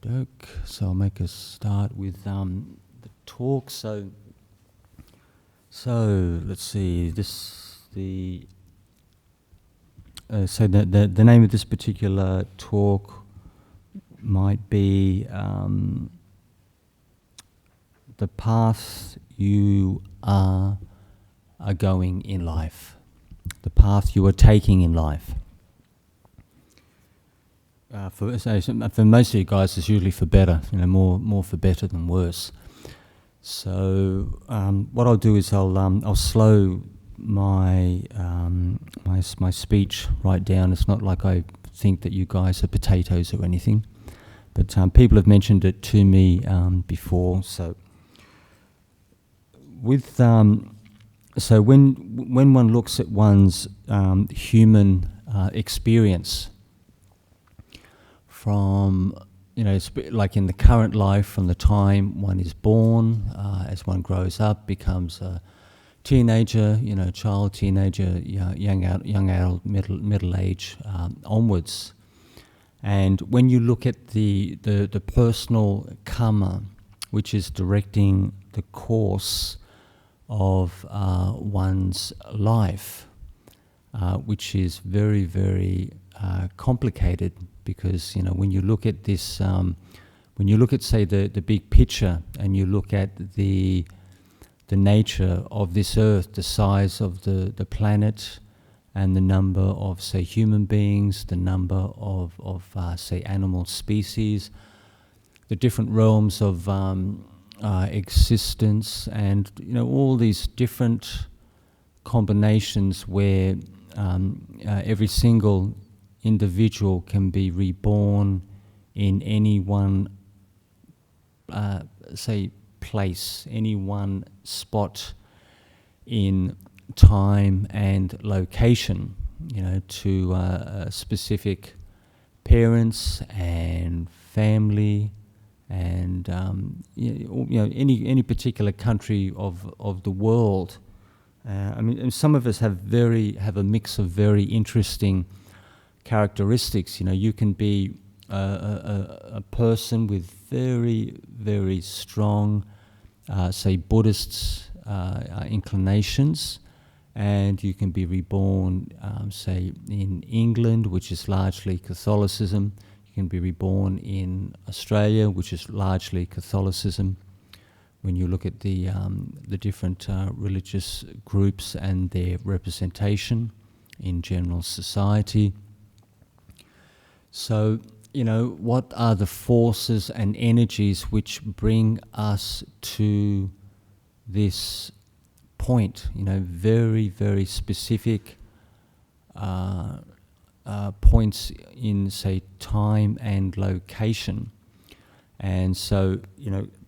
Okey-doke. So I'll make a start with the talk. So let's see. The name of this particular talk might be the path you are going in life, the path you are taking in life. For most of you guys, it's usually for better, more for better than worse. So what I'll do is I'll slow my my speech right down. It's not like I think that you guys are potatoes or anything, but people have mentioned it to me before. So so when one looks at one's human experience, from, like in the current life, from the time one is born, as one grows up, becomes a teenager, child, teenager, young adult, middle age, onwards. And when you look at the personal karma, which is directing the course of one's life, which is very, very complicated, because when you look at this, when you look at, say, the big picture, and you look at the nature of this earth, the size of the planet, and the number of, say, human beings, the number of say, animal species, the different realms of existence, and all these different combinations where every single individual can be reborn in any one, say, place, any one spot in time and location, to specific parents and family, and any particular country of the world. And some of us have a mix of very interesting characteristics. You can be a person with very, very strong, say, Buddhist inclinations, and you can be reborn, say, in England, which is largely Catholicism. You can be reborn in Australia, which is largely Catholicism. When you look at the different religious groups and their representation in general society. So, what are the forces and energies which bring us to this point? Very, very specific points in, say, time and location. And so,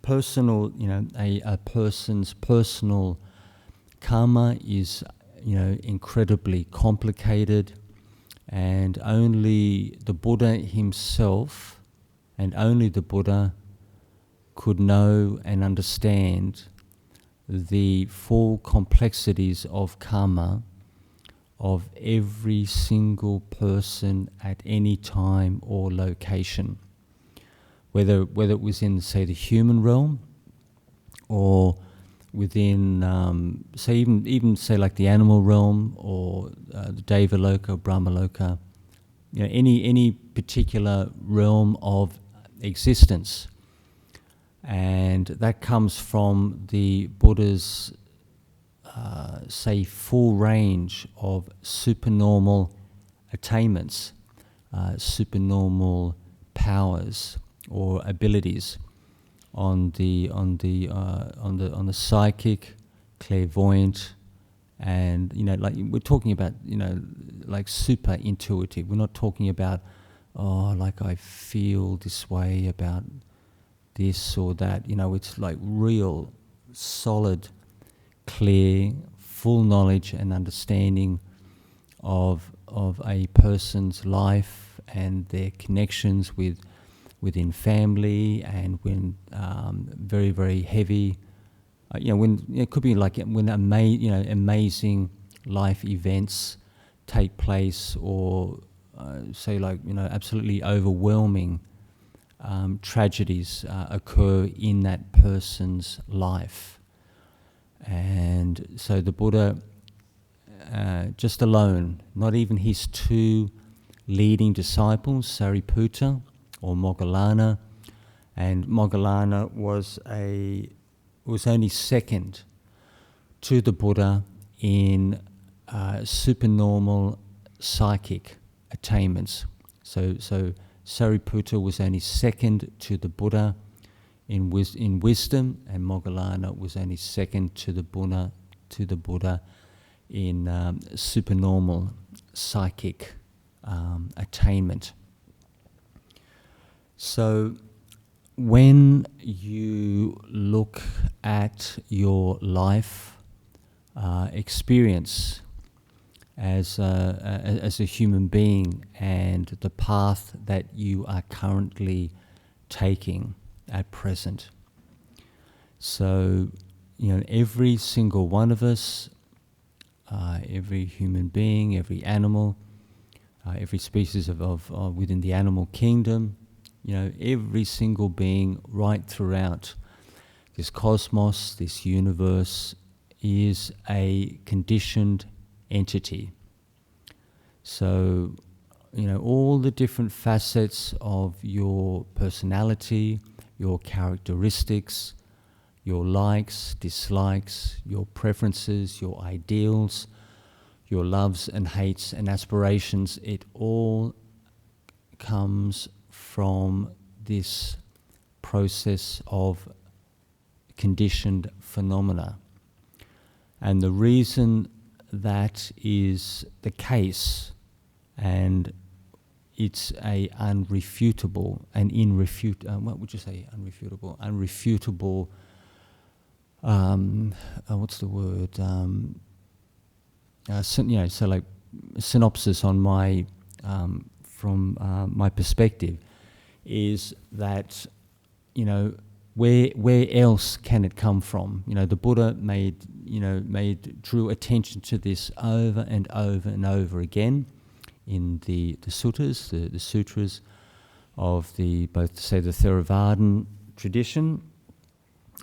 personal, a person's personal karma is, incredibly complicated. And only the Buddha himself, and only the Buddha, could know and understand the full complexities of karma of every single person at any time or location. Whether it was in, say, the human realm, or within, say, even say, like the animal realm, or the Dhammaloka, Brahmaloka, any particular realm of existence. And that comes from the Buddha's, say, full range of supernormal attainments, supernormal powers or abilities on the psychic, clairvoyant, and like we're talking about, like super intuitive. We're not talking about, like I feel this way about this or that. It's like real, solid, clear, full knowledge and understanding of a person's life and their connections within family, and when very, very heavy, when it could be like when amazing life events take place, or say, like, absolutely overwhelming tragedies occur in that person's life. And so the Buddha, just alone, not even his two leading disciples, Sariputta or Moggallana, and Moggallana was only second to the Buddha in supernormal psychic attainments. So Sariputta was only second to the Buddha in wisdom, and Moggallana was only second to the Buddha in supernormal psychic attainment. So when you look at your life experience as a human being and the path that you are currently taking at present, so every single one of us, every human being, every animal, every species of within the animal kingdom, every single being right throughout this cosmos, this universe, is a conditioned entity. So, all the different facets of your personality, your characteristics, your likes, dislikes, your preferences, your ideals, your loves and hates and aspirations, it all comes from this process of conditioned phenomena. And the reason that is the case, and it's a unrefutable and what would you say, unrefutable? Unrefutable, what's the word? So like synopsis on my, from my perspective, is that, where else can it come from? The Buddha drew attention to this over and over and over again in the suttas, the sutras of both the Theravadan tradition,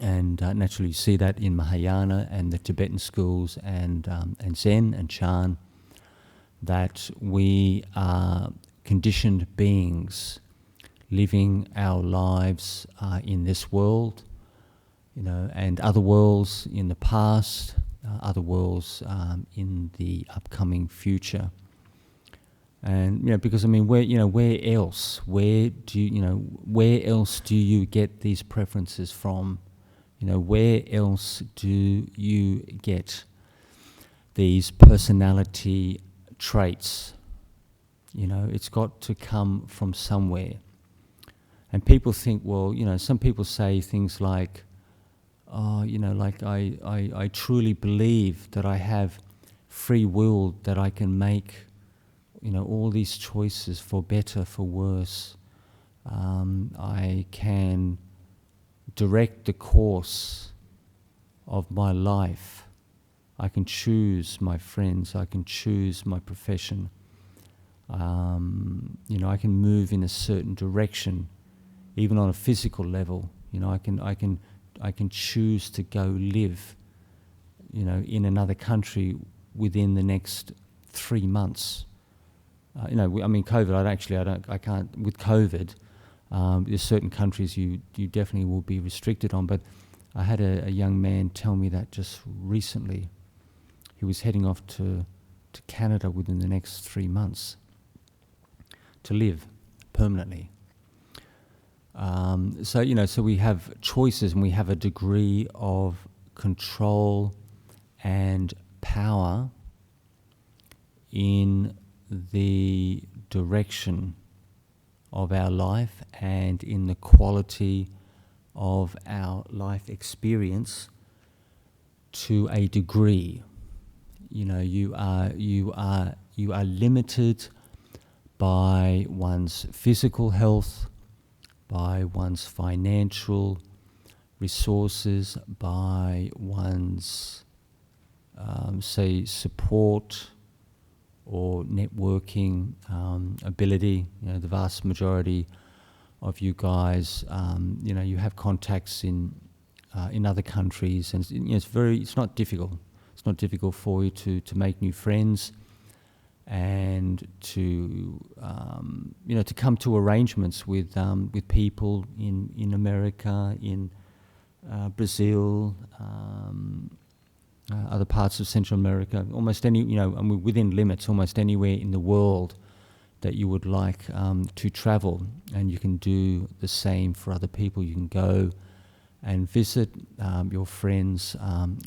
and naturally you see that in Mahayana and the Tibetan schools and Zen and Chan, that we are conditioned beings living our lives in this world, and other worlds in the past, other worlds in the upcoming future. And because where else do you get these preferences from? Where else do you get these personality traits? It's got to come from somewhere. And people think, some people say things like, I truly believe that I have free will, that I can make, all these choices for better, for worse. I can direct the course of my life. I can choose my friends. I can choose my profession. I can move in a certain direction, even on a physical level. I can choose to go live, in another country within the next 3 months. COVID. I can't. With COVID, there's certain countries you definitely will be restricted on. But I had a young man tell me that just recently. He was heading off to Canada within the next 3 months to live permanently. So we have choices, and we have a degree of control and power in the direction of our life and in the quality of our life experience to a degree. You are limited by one's physical health, by one's financial resources, by one's support or networking ability. The vast majority of you guys, you have contacts in other countries, and it's not difficult. It's not difficult for you to make new friends, and to to come to arrangements with people in America, in Brazil, other parts of Central America, almost any, and within limits, almost anywhere in the world that you would like to travel. And you can do the same for other people. You can go and visit your friends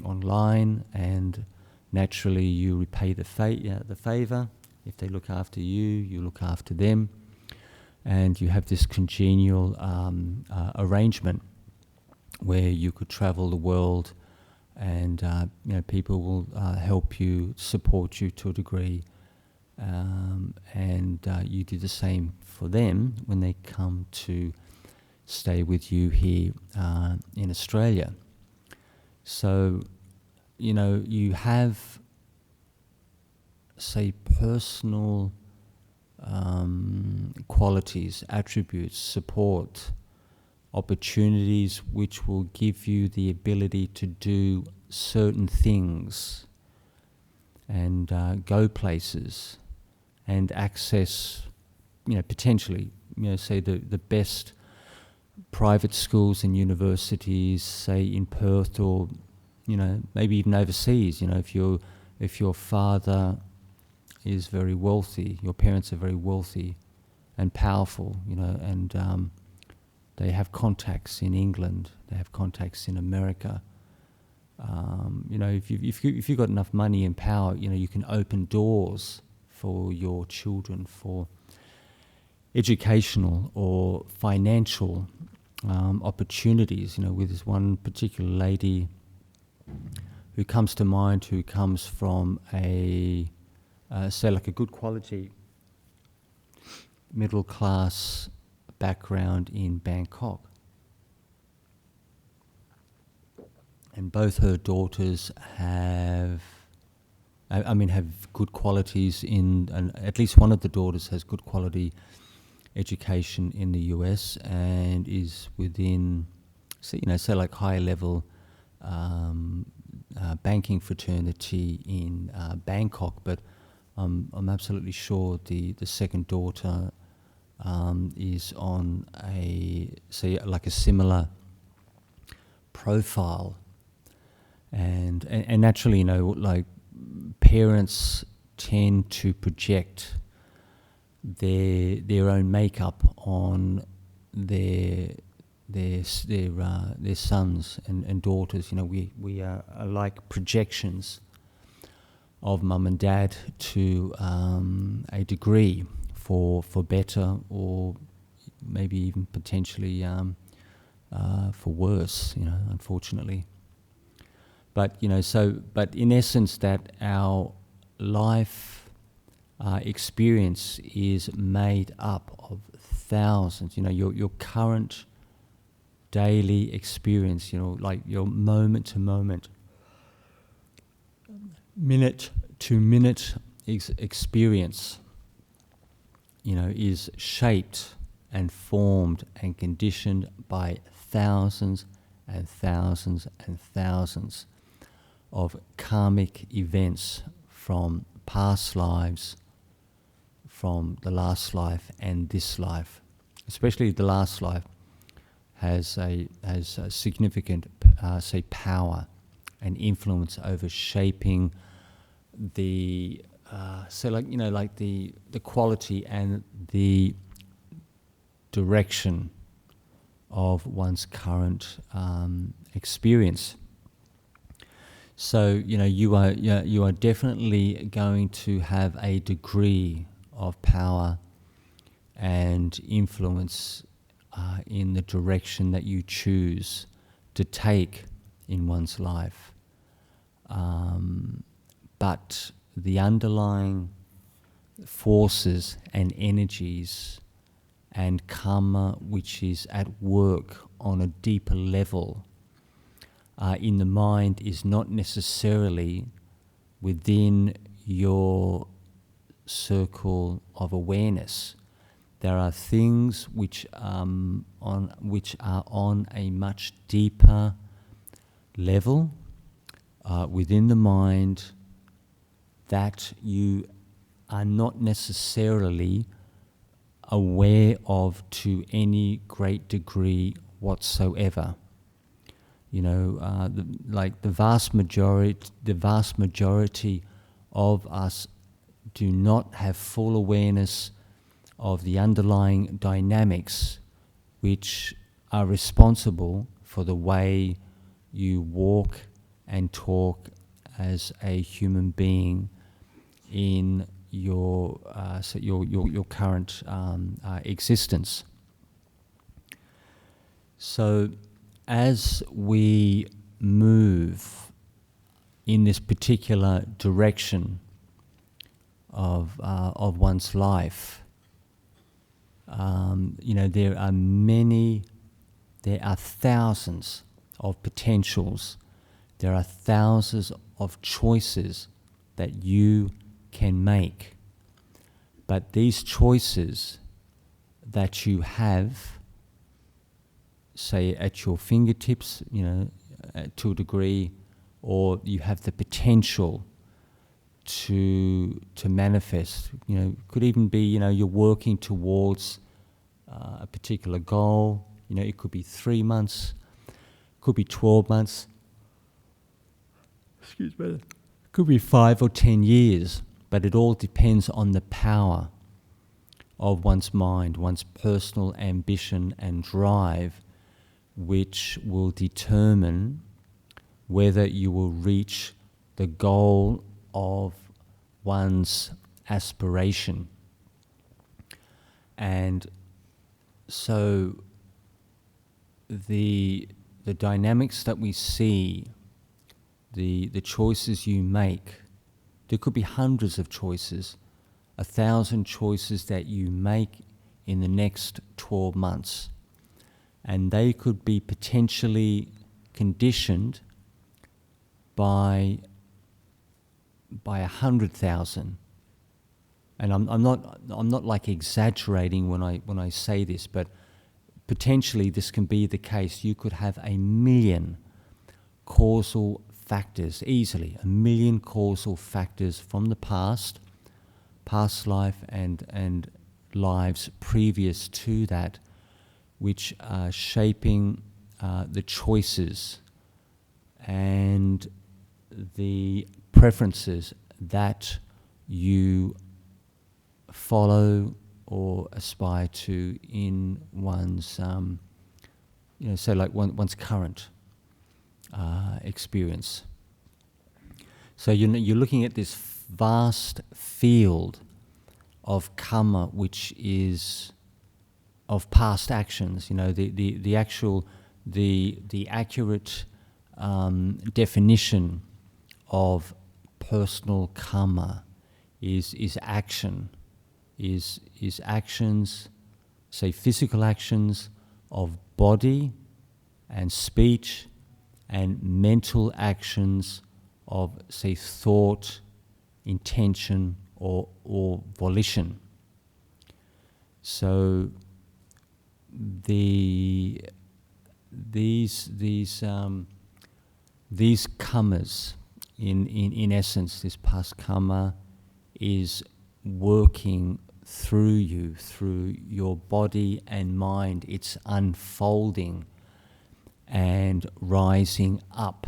online, and naturally you repay the favour. If they look after you, you look after them, and you have this congenial arrangement where you could travel the world, and people will help you, support you to a degree, and you do the same for them when they come to stay with you here in Australia. So, you have, say, personal qualities, attributes, support, opportunities which will give you the ability to do certain things and go places and access, potentially, say the best private schools and universities, say in Perth, or maybe even overseas. If your father is very wealthy, your parents are very wealthy and powerful, and they have contacts in England, they have contacts in America. If you've got enough money and power, you can open doors for your children for educational or financial opportunities. With this one particular lady who comes to mind, who comes from a good quality middle class background in Bangkok, and both her daughters have good qualities and at least one of the daughters has good quality education in the US and is within, say like higher level banking fraternity in Bangkok. But I'm absolutely sure the second daughter is on a similar profile, and naturally, parents tend to project their own makeup on their sons and daughters. We are like projections of mum and dad to a degree, for better or maybe even potentially for worse, unfortunately. But but in essence, that our life experience is made up of thousands. Your current daily experience, like your moment to moment, minute to minute experience, is shaped and formed and conditioned by thousands and thousands and thousands of karmic events from past lives, from the last life and this life. Especially the last life has a significant, power and influence over shaping the the quality and the direction of one's current experience. So you are definitely going to have a degree of power and influence in the direction that you choose to take in one's life. But the underlying forces and energies and karma which is at work on a deeper level in the mind is not necessarily within your circle of awareness. there are things which are on a much deeper level within the mind that you are not necessarily aware of to any great degree whatsoever. You know, the vast majority of us do not have full awareness of the underlying dynamics which are responsible for the way you walk and talk as a human being in your current existence. So, as we move in this particular direction of one's life, there are thousands of potentials. There are thousands of choices that you can make. But these choices that you have, say at your fingertips, to a degree, or you have the potential to manifest. Could even be, you're working towards a particular goal. It could be 3 months, could be 12 months. Excuse me. It could be 5 or 10 years, but it all depends on the power of one's mind, one's personal ambition and drive, which will determine whether you will reach the goal of one's aspiration. And so the dynamics that we see, the choices you make, there could be hundreds of choices, 1,000 choices that you make in the next 12 months. And they could be potentially conditioned by 100,000. And I'm not like exaggerating when I say this, but potentially this can be the case. You could have 1 million causal factors, easily 1 million causal factors from the past life and lives previous to that, which are shaping the choices and the preferences that you follow or aspire to in one's, one's current experience. So you're looking at this vast field of karma, which is of past actions. The accurate definition of personal karma is action, is actions, say physical actions of body and speech, and mental actions of, say, thought, intention, or volition. So these karmas, in essence, this past karma is working through you, through your body and mind. It's unfolding and rising up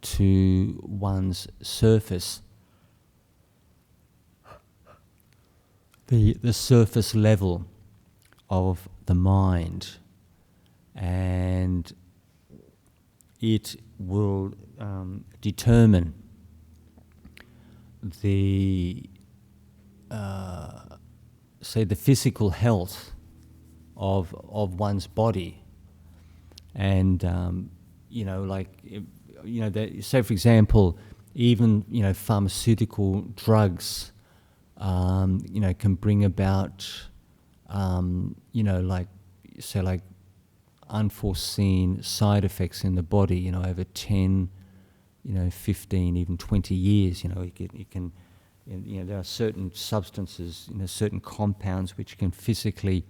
to one's surface, the surface level of the mind, and it will determine the physical health of one's body. And say for example, even pharmaceutical drugs can bring about unforeseen side effects in the body over 10, 15, even 20 years. It can there are certain substances, certain compounds which can physically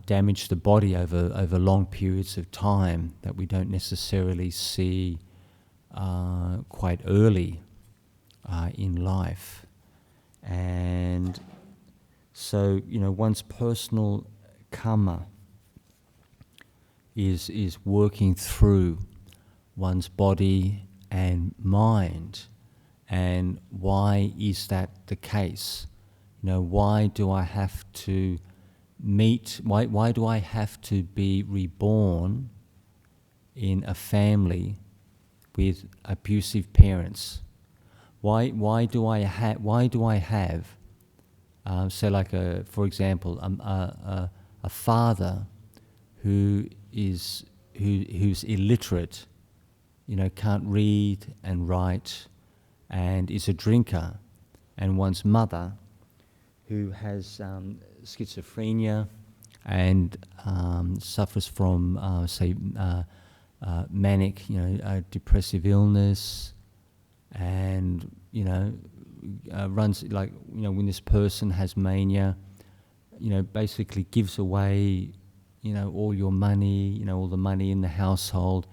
damage the body over long periods of time that we don't necessarily see quite early in life. And so, one's personal karma is working through one's body and mind. And why is that the case? Why do I have to why do I have to be reborn in a family with abusive parents? Why do I have say, like, for example, a father who's illiterate, can't read and write, and is a drinker, and one's mother who has schizophrenia and suffers from, say, manic, depressive illness, and runs, like, when this person has mania, basically gives away, all your money, all the money in the household,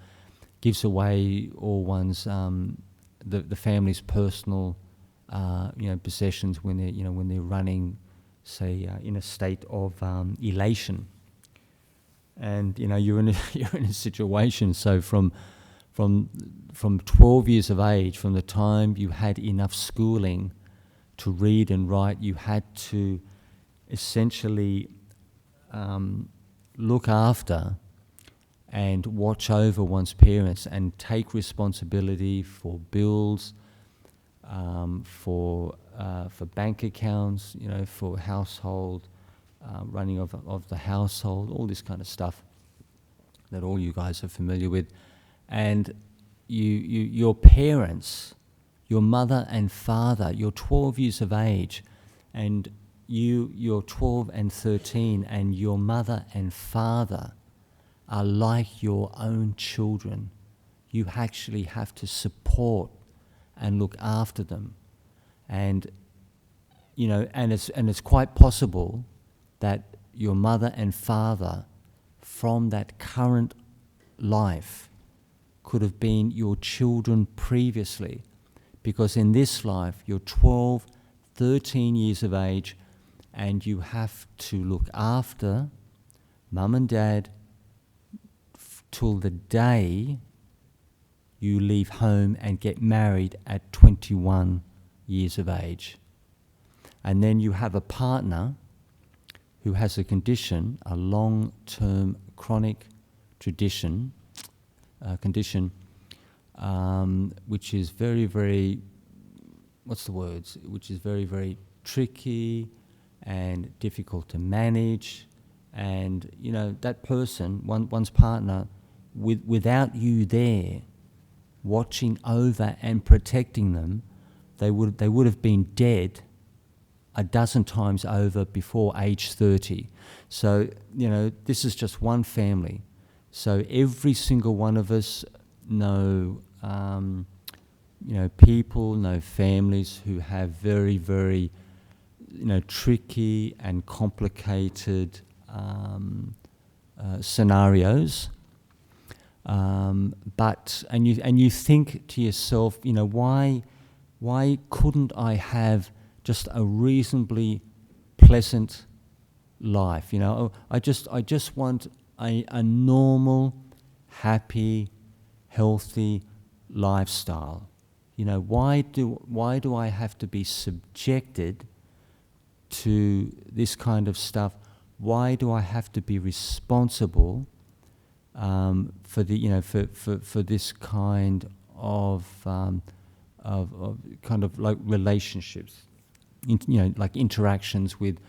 gives away all one's the family's personal possessions when they're running, say, in a state of elation. And you're in a situation. So from 12 years of age, from the time you had enough schooling to read and write, you had to essentially look after and watch over one's parents and take responsibility for bills, for bank accounts, for household, running of the household, all this kind of stuff that all you guys are familiar with. And your parents, your mother and father, you're 12 years of age, and you're 12 and 13, and your mother and father are like your own children. You actually have to support and look after them. And it's quite possible that your mother and father from that current life could have been your children previously, because in this life you're 12, 13 years of age, and you have to look after mum and dad till the day you leave home and get married at 21 years of age. And then you have a partner who has a condition, a long-term chronic condition, which is very, very, which is very, very tricky and difficult to manage. And, that person, one's partner, without you there, watching over and protecting them, they would have been dead a dozen times over before age 30. So, this is just one family. So every single one of us know, people, know families who have very, very, tricky and complicated scenarios. But you think to yourself, why couldn't I have just a reasonably pleasant life? I just want a normal, happy, healthy lifestyle. Why do I have to be subjected to this kind of stuff? Why do I have to be responsible for this kind of kind of like relationships, like interactions with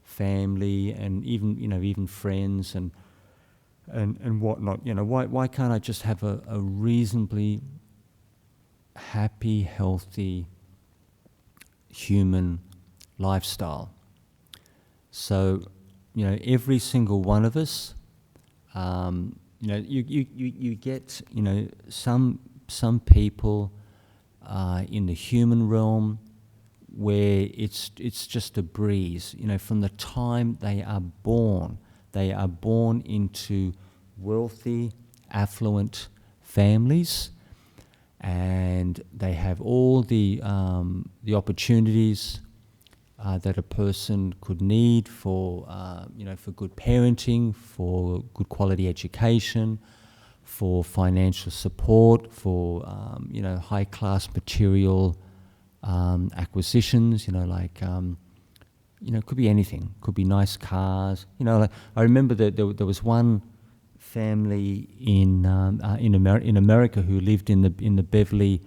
family and even friends and whatnot? Why can't I just have a reasonably happy, healthy human lifestyle? So, every single one of us, you get, some people in the human realm where it's just a breeze. You know, from the time they are born into wealthy, affluent families, and they have all the opportunities that a person could need for for good parenting, for good quality education, for financial support, for high class material acquisitions. It could be anything. Could be nice cars. Like I remember that there was one family in America who lived in the Beverly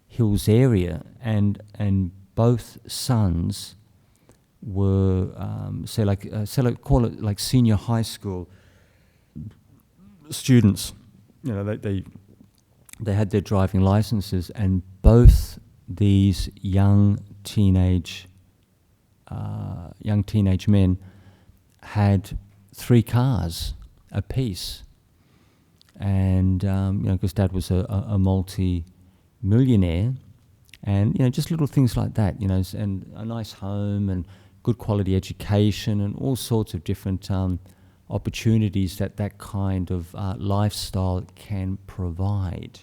Hills area, and both sons were call it like senior high school students. They had their driving licenses, and both these young teenage men had 3 cars apiece, and because Dad was a multi-millionaire, and just little things like that, and a nice home and good quality education and all sorts of different opportunities that kind of lifestyle can provide.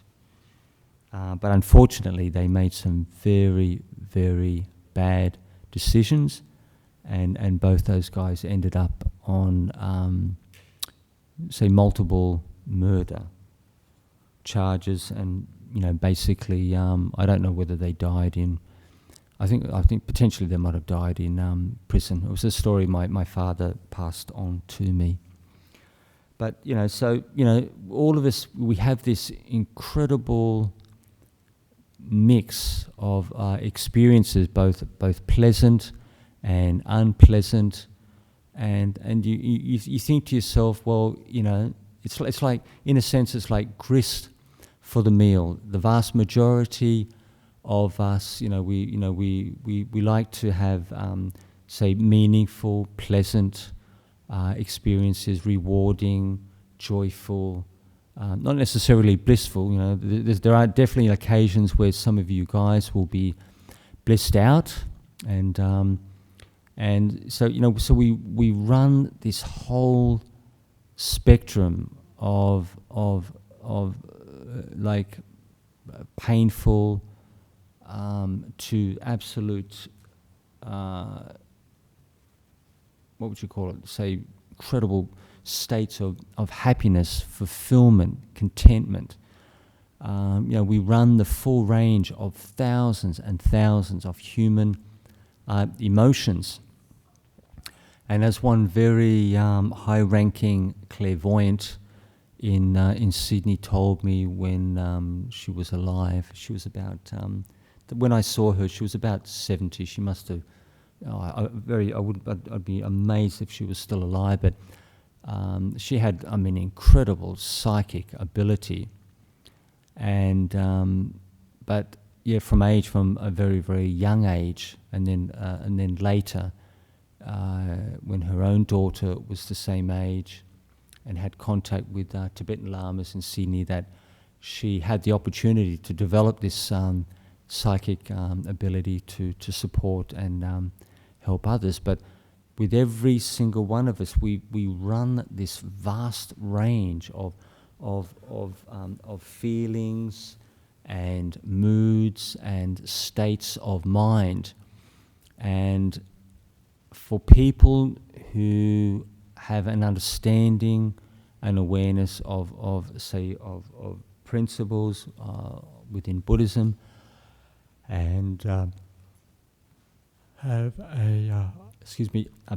But unfortunately, they made some very, very bad decisions, and both those guys ended up on, multiple murder charges, and basically, I don't know whether they died in. I think potentially they might have died in prison. It was a story my father passed on to me. But all of us, we have this incredible mix of experiences, both pleasant and unpleasant, and you think to yourself, well, it's like, in a sense, it's like grist for the meal. The vast majority of us, we like to have meaningful, pleasant experiences, rewarding, joyful, not necessarily blissful. There are definitely occasions where some of you guys will be blissed out, and so we run this whole spectrum of painful to absolute, what would you call it? Say, incredible states of happiness, fulfillment, contentment. We run the full range of thousands and thousands of human emotions. And as one very high-ranking clairvoyant in Sydney told me when she was alive, she was about, when I saw her, she was about 70. She must have, I'd be amazed if she was still alive, but she had, incredible psychic ability. And, but yeah, from a very, very young age, and then later, when her own daughter was the same age and had contact with Tibetan Lamas in Sydney, that she had the opportunity to develop this psychic ability to support and help others. But with every single one of us, we run this vast range of feelings and moods and states of mind. And for people who have an understanding, an awareness of principles within Buddhism, and have a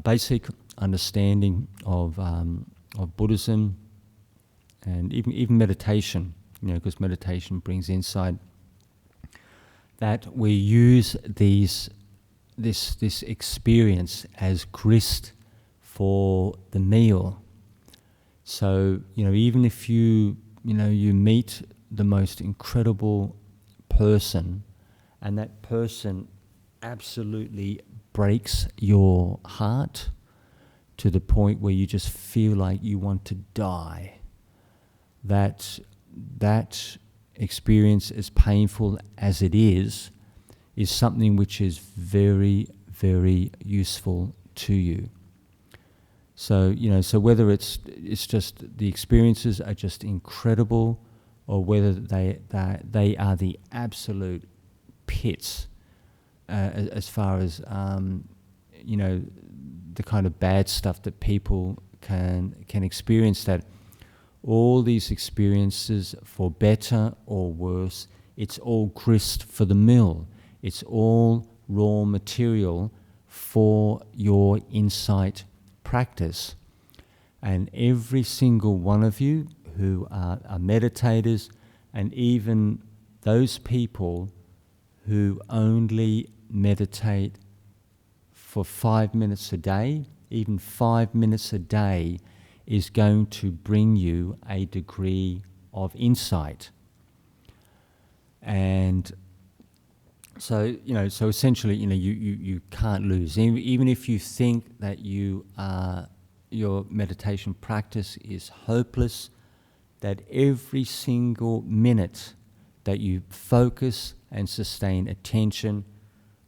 basic understanding of Buddhism, and even meditation, because meditation brings insight, that we use this experience as grist for the meal. So even if you meet the most incredible person, and that person absolutely breaks your heart to the point where you just feel like you want to die, that experience, as painful as it is, is something which is very, very useful to you. So, so whether it's just the experiences are just incredible, or whether they are the absolute pits as far as the kind of bad stuff that people can experience, that all these experiences, for better or worse, it's all grist for the mill. It's all raw material for your insight practice. And every single one of you who are meditators, and even those people who only meditate for 5 minutes a day, even 5 minutes a day is going to bring you a degree of insight. And so, so essentially, you can't lose. Even if you think that your meditation practice is hopeless, that every single minute that you focus and sustain attention,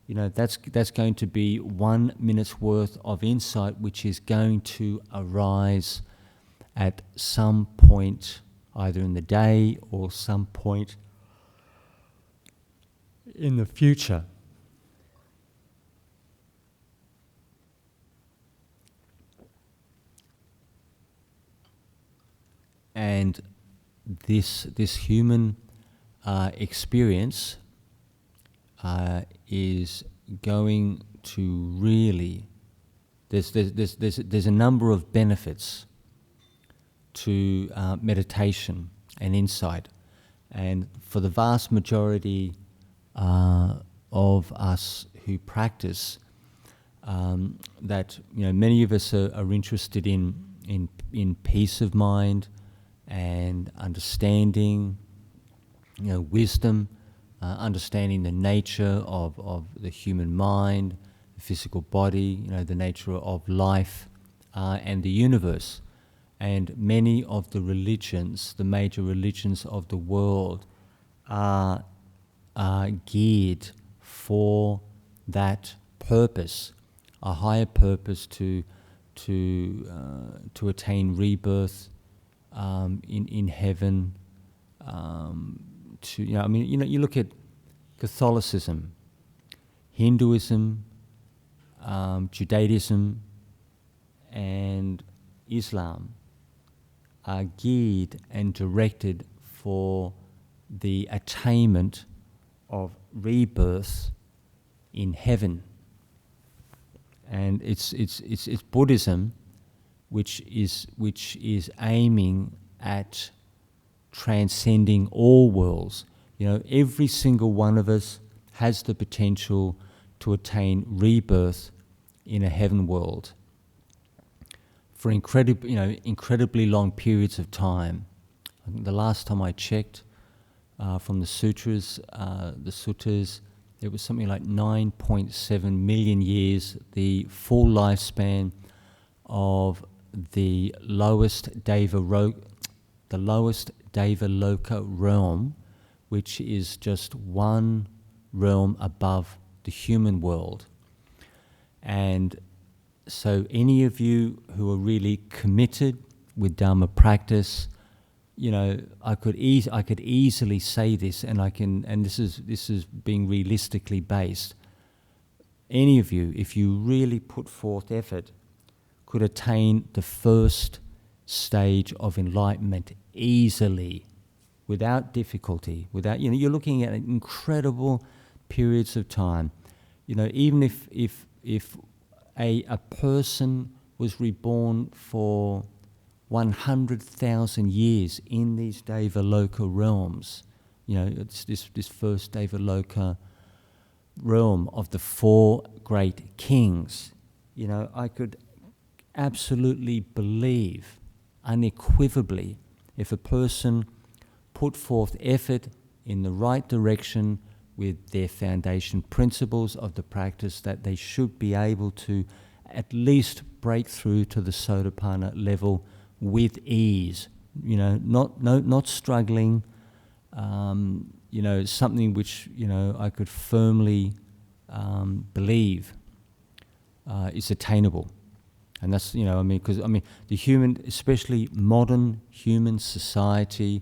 that's going to be 1 minute's worth of insight, which is going to arise at some point, either in the day or some point in the future. And this human experience is going to really, there's a number of benefits to meditation and insight, and for the vast majority of us who practice, that many of us are interested in peace of mind and understanding, wisdom, understanding the nature of the human mind, the physical body, the nature of life and the universe. And many of the religions, the major religions of the world, are geared for that purpose, a higher purpose to attain rebirth in heaven. You look at Catholicism, Hinduism, Judaism, and Islam are geared and directed for the attainment of rebirth in heaven. And it's Buddhism which is aiming at transcending all worlds. Every single one of us has the potential to attain rebirth in a heaven world for incredibly long periods of time. I think the last time I checked, from the sutras, it was something like 9.7 million years, the full lifespan of the lowest Dhammaloka realm, which is just one realm above the human world. And so any of you who are really committed with Dharma practice, I could easily say this, and this is being realistically based. Any of you, if you really put forth effort, could attain the first stage of enlightenment easily, without difficulty, you're looking at incredible periods of time. Even if a person was reborn for 100,000 years in these Dhammaloka realms, it's this first Dhammaloka realm of the 4 great kings, I could absolutely believe unequivocally, if a person put forth effort in the right direction with their foundation principles of the practice, that they should be able to at least break through to the Sotapanna level with ease, not struggling, something which, I could firmly believe is attainable. And that's, because the human, especially modern human society,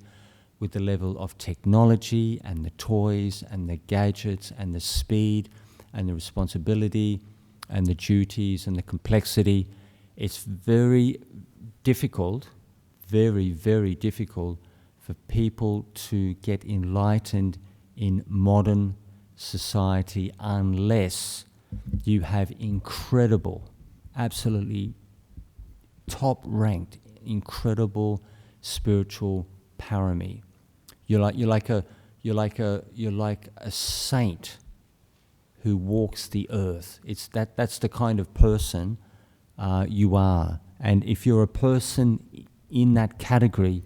with the level of technology and the toys and the gadgets and the speed and the responsibility and the duties and the complexity, it's very difficult, very, very difficult for people to get enlightened in modern society unless you have incredible, absolutely top-ranked, incredible spiritual parami. You're like a saint who walks the earth. That's the kind of person you are. And if you're a person in that category,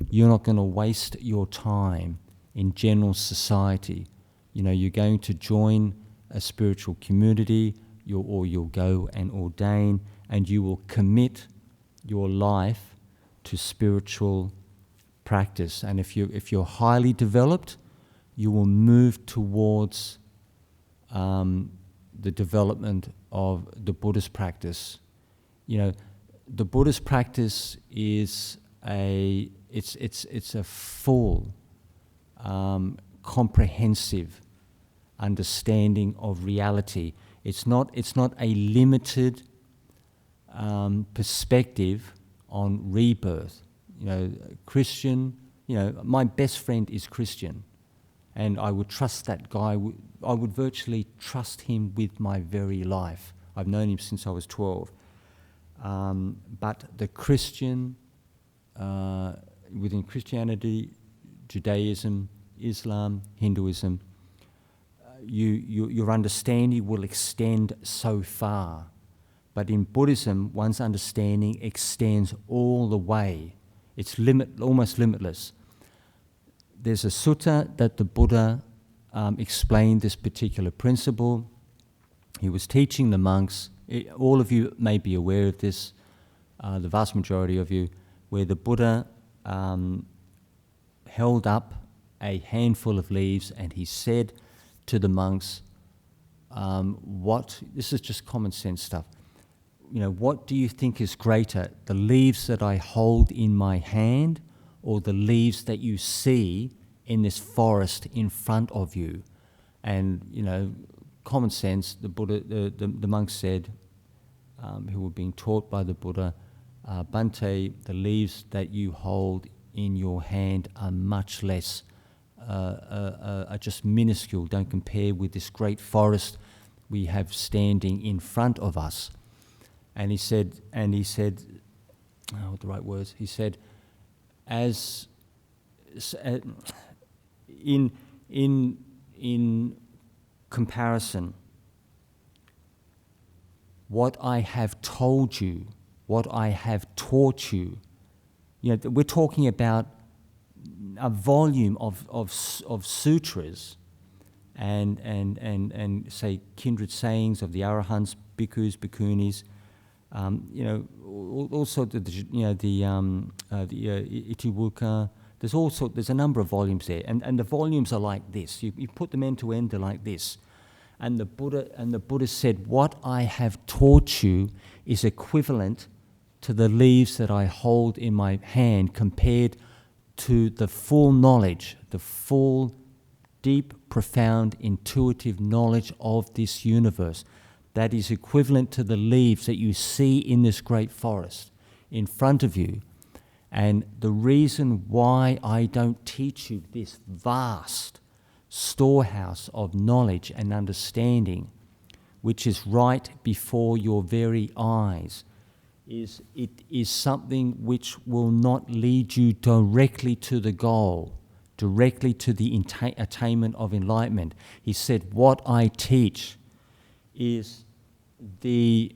you're not going to waste your time in general society. You're going to join a spiritual community, or you'll go and ordain, and you will commit your life to spiritual practice. And if you're highly developed, you will move towards the development of the Buddhist practice. The Buddhist practice is it's a full, comprehensive understanding of reality. It's not a limited perspective on rebirth. Christian. My best friend is Christian, and I would trust that guy. I would virtually trust him with my very life. I've known him since I was 12. But the Christian, within Christianity, Judaism, Islam, Hinduism, your understanding will extend so far. But in Buddhism, one's understanding extends all the way. It's almost limitless. There's a sutta that the Buddha explained this particular principle. He was teaching the monks. All of you may be aware of this, the vast majority of you, where the Buddha held up a handful of leaves and he said to the monks, this is just common sense stuff, what do you think is greater, the leaves that I hold in my hand or the leaves that you see in this forest in front of you? And, common sense, the Buddha, the monks said, who were being taught by the Buddha, Bhante, the leaves that you hold in your hand are much less, are just minuscule, don't compare with this great forest we have standing in front of us. And he said, what the right words? He said, in comparison, what I have told you, what I have taught you, we're talking about a volume of sutras and say kindred sayings of the arahants, bhikkhus, bhikkhunis, also the Itiwuka. There's a number of volumes there, and the volumes are like this. You put them end to end, they're like this. And the Buddha said, what I have taught you is equivalent to the leaves that I hold in my hand compared to the full knowledge, the full, deep, profound, intuitive knowledge of this universe. That is equivalent to the leaves that you see in this great forest in front of you. And the reason why I don't teach you this vast storehouse of knowledge and understanding, which is right before your very eyes, is it is something which will not lead you directly to the goal, directly to the attainment of enlightenment. He said, what I teach is the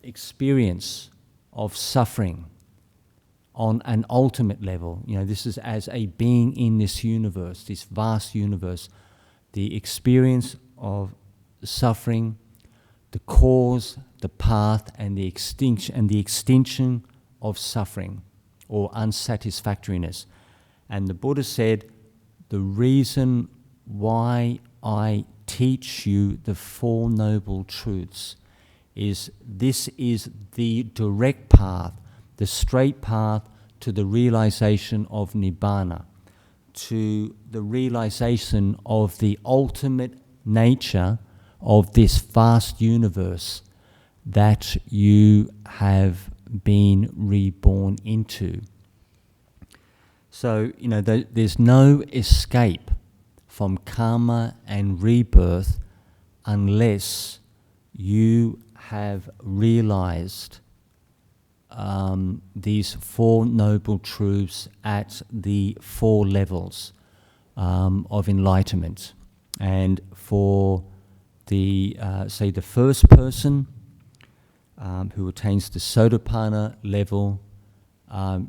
experience of suffering on an ultimate level. This is as a being in this universe, this vast universe, the experience of suffering, the cause, the path, and the extinction of suffering or unsatisfactoriness. And the Buddha said, the reason why I teach you the Four Noble Truths is this is the direct path, the straight path to the realization of Nibbana, to the realization of the ultimate nature of this vast universe that you have been reborn into. So, there's no escape from karma and rebirth unless you have realized these Four Noble Truths at the four levels of enlightenment. And for the, say, the first person who attains the Sotapanna level,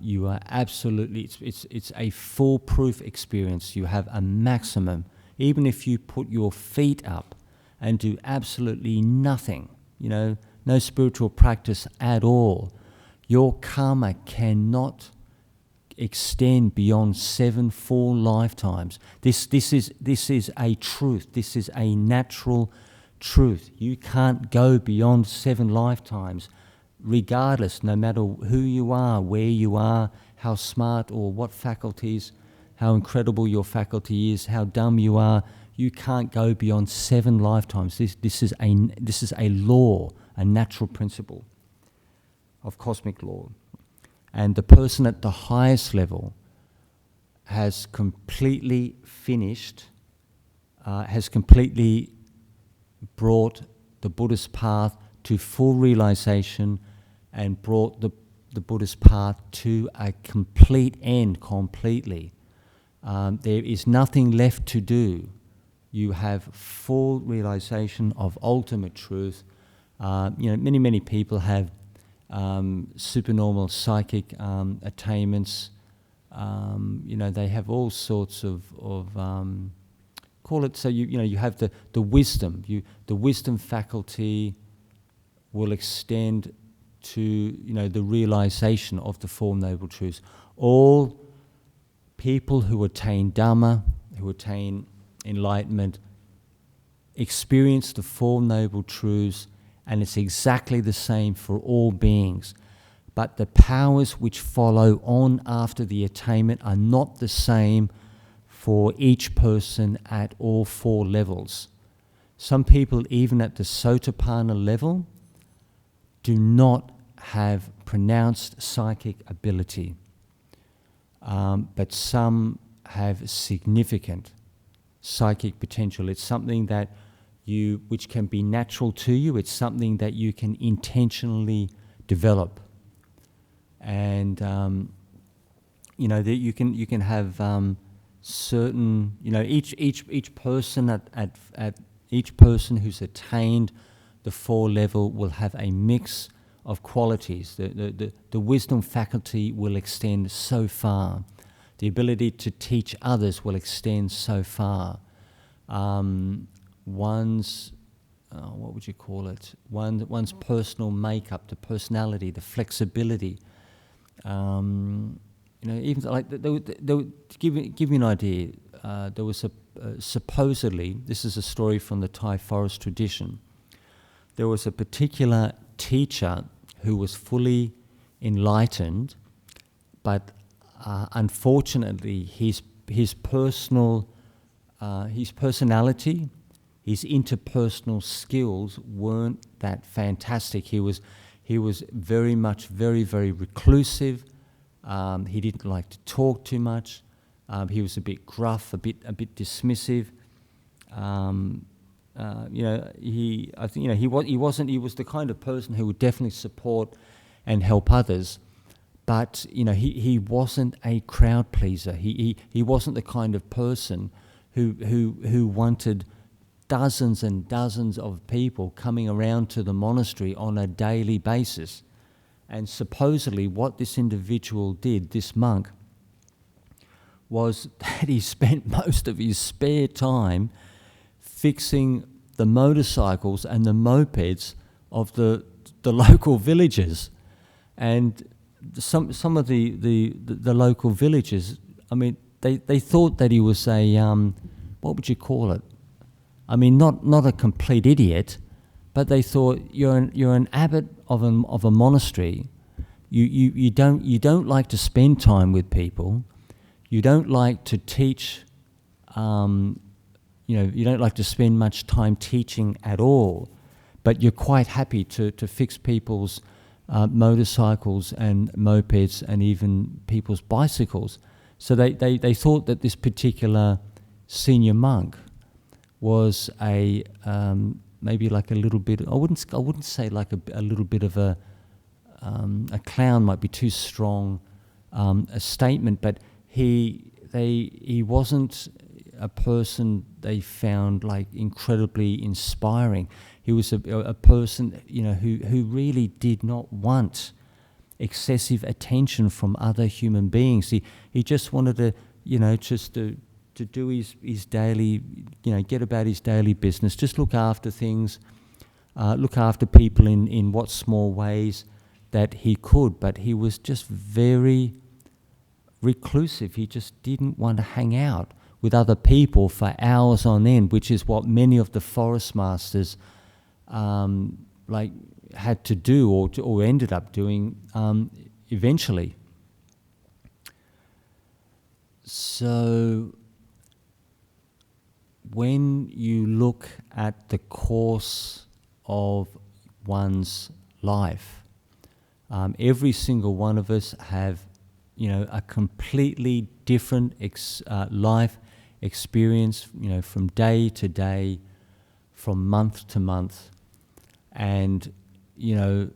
you are absolutely, it's a foolproof experience. You have a maximum, even if you put your feet up and do absolutely nothing, no spiritual practice at all, your karma cannot extend beyond 7 full lifetimes. This is a truth. This is a natural truth. You can't go beyond 7 lifetimes, regardless, no matter who you are, where you are, how smart or what faculties, how incredible your faculty is, how dumb you are. You can't go beyond 7 lifetimes. This is a law, a natural principle of cosmic law. And the person at the highest level has completely finished, has completely brought the Buddhist path to full realization and brought the Buddhist path to a complete end completely. There is nothing left to do. You have full realization of ultimate truth. Many people have supernormal psychic attainments. They have all sorts of call it, so you have the wisdom. The wisdom faculty will extend to the realization of the Four Noble Truths. All people who attain Dhamma, who attain enlightenment, experience the Four Noble Truths, and it's exactly the same for all beings. But the powers which follow on after the attainment are not the same for each person at all 4 levels. Some people, even at the Sotapanna level, do not have pronounced psychic ability, but some have significant psychic potential. It's something that which can be natural to you. It's something that you can intentionally develop, and that you can have certain. Each person at each person who's attained the 4 level will have a mix of qualities. The wisdom faculty will extend so far. The ability to teach others will extend so far. One's what would you call it? One's personal makeup, the personality, the flexibility. Even like to give you an idea, there was supposedly, this is a story from the Thai forest tradition. There was a particular teacher who was fully enlightened, but unfortunately, his personality, his interpersonal skills weren't that fantastic. He was very reclusive. He didn't like to talk too much. He was a bit gruff, a bit dismissive. He was the kind of person who would definitely support and help others, but he wasn't a crowd pleaser. He wasn't the kind of person who wanted dozens and dozens of people coming around to the monastery on a daily basis. And supposedly what this individual did, this monk, was that he spent most of his spare time fixing the motorcycles and the mopeds of the local villagers. And some of the local villagers, I mean, they thought that he was a what would you call it? I mean, not a complete idiot, but they thought you're an abbot of a monastery. You don't like to spend time with people. You don't like to teach. You don't like to spend much time teaching at all, but you're quite happy to fix people's motorcycles and mopeds and even people's bicycles. So they thought that this particular senior monk was a maybe like a little bit. I wouldn't say like a little bit of a clown might be too strong a statement, but he wasn't a person they found like incredibly inspiring. He was a person, who really did not want excessive attention from other human beings. He just wanted to, just to do his daily, get about his daily business, just look after things, look after people in what small ways that he could. But he was just very reclusive. He just didn't want to hang out with other people for hours on end, which is what many of the forest masters had to do or ended up doing eventually. So when you look at the course of one's life, every single one of us have a completely different life experience, from day to day, from month to month, and your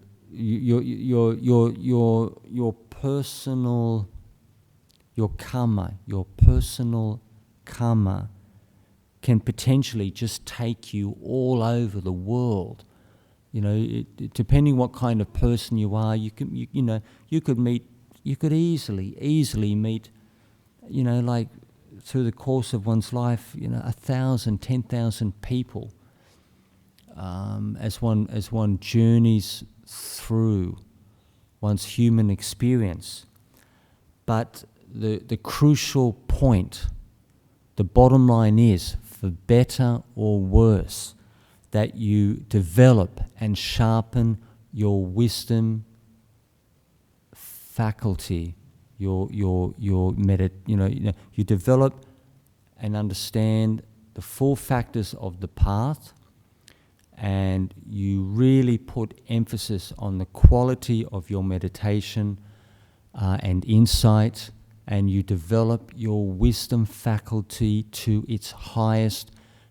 personal karma can potentially just take you all over the world. Depending what kind of person you are, you could easily meet, like through the course of one's life, 1,000, 10,000 people, as one journeys through one's human experience. But the crucial point, the bottom line is, for better or worse, that you develop and sharpen your wisdom faculty, you develop and understand the full factors of the path, and you really put emphasis on the quality of your meditation and insight, and you develop your wisdom faculty to its highest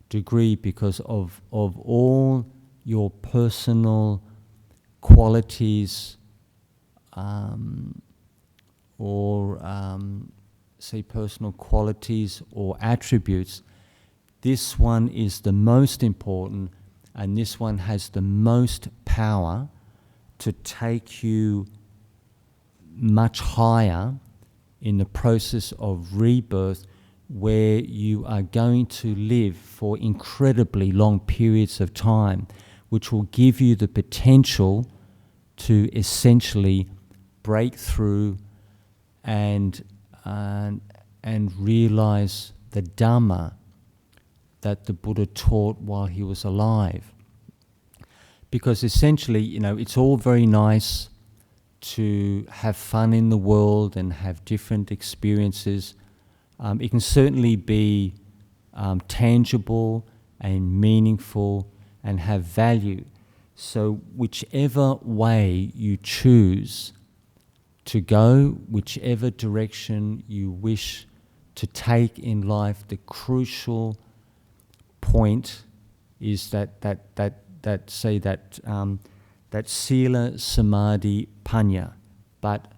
degree, because of all your personal qualities personal qualities or attributes. This one is the most important, and this one has the most power to take you much higher in the process of rebirth, where you are going to live for incredibly long periods of time, which will give you the potential to essentially break through and realize the Dhamma that the Buddha taught while he was alive. Because essentially, it's all very nice to have fun in the world and have different experiences. It can certainly be tangible and meaningful and have value. So whichever way you choose to go, whichever direction you wish to take in life, the crucial point is that sila, samadhi, panya. But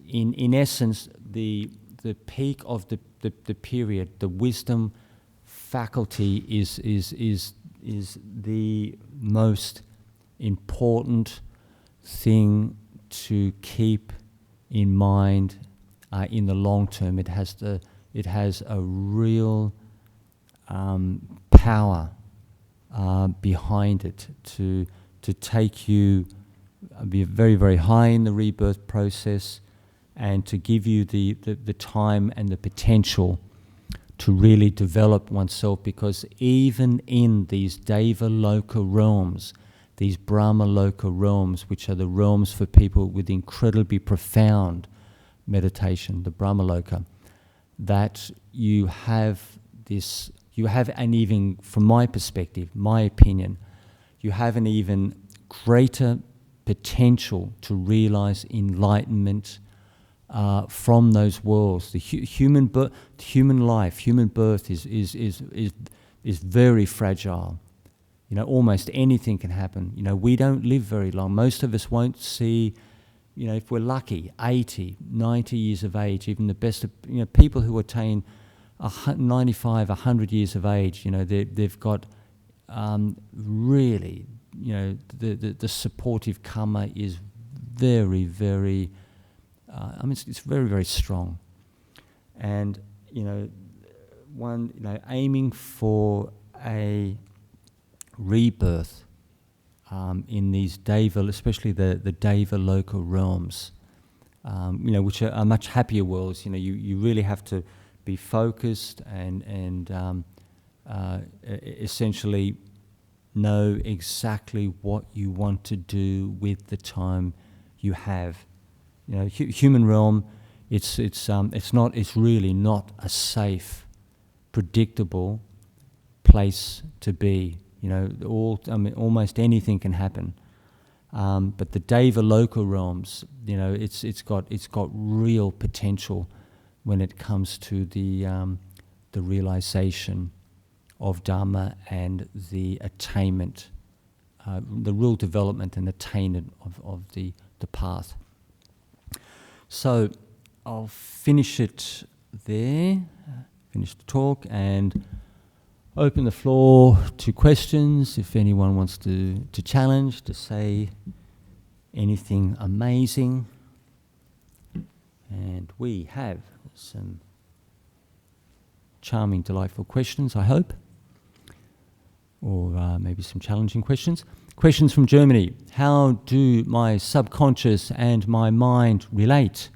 in essence, the peak of the period, the wisdom faculty is the most important thing to keep in mind in the long term. It has a real power behind it to take you be very, very high in the rebirth process, and to give you the time and the potential to really develop oneself, because even in these Dhammaloka realms, these Brahmaloka realms, which are the realms for people with incredibly profound meditation, the Brahmaloka, that you have an even, from my perspective, my opinion, you have an even greater potential to realize enlightenment from those worlds. The human life, human birth is very fragile. Almost anything can happen. We don't live very long. Most of us won't see, if we're lucky, 80, 90 years of age. Even the best of, people who attain 95, 100 years of age, they've got really, the supportive karma is very, very, it's very, very strong. And, aiming for a rebirth in these especially the Dhammaloka realms, which are much happier worlds. You really have to be focused and essentially know exactly what you want to do with the time you have. Human realm, it's really not a safe, predictable place to be. Almost anything can happen. But the Dhammaloka realms, it's got real potential when it comes to the realization of Dhamma and the attainment, the real development and attainment of the path. So I'll finish it there, finish the talk, and open the floor to questions. If anyone wants to challenge, to say anything amazing. And we have some charming, delightful questions, I hope. Or maybe some challenging questions. Questions from Germany. How do my subconscious and my mind relate?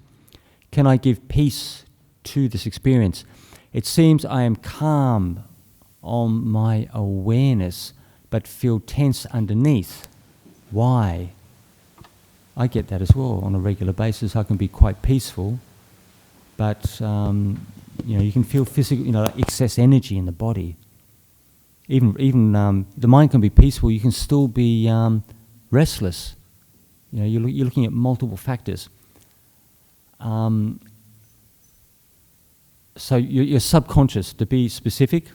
Can I give peace to this experience? It seems I am calm on my awareness, but feel tense underneath. Why? I get that as well on a regular basis. I can be quite peaceful, but you can feel physical, excess energy in the body. Even the mind can be peaceful. You can still be restless. You're looking at multiple factors. So your subconscious, to be specific,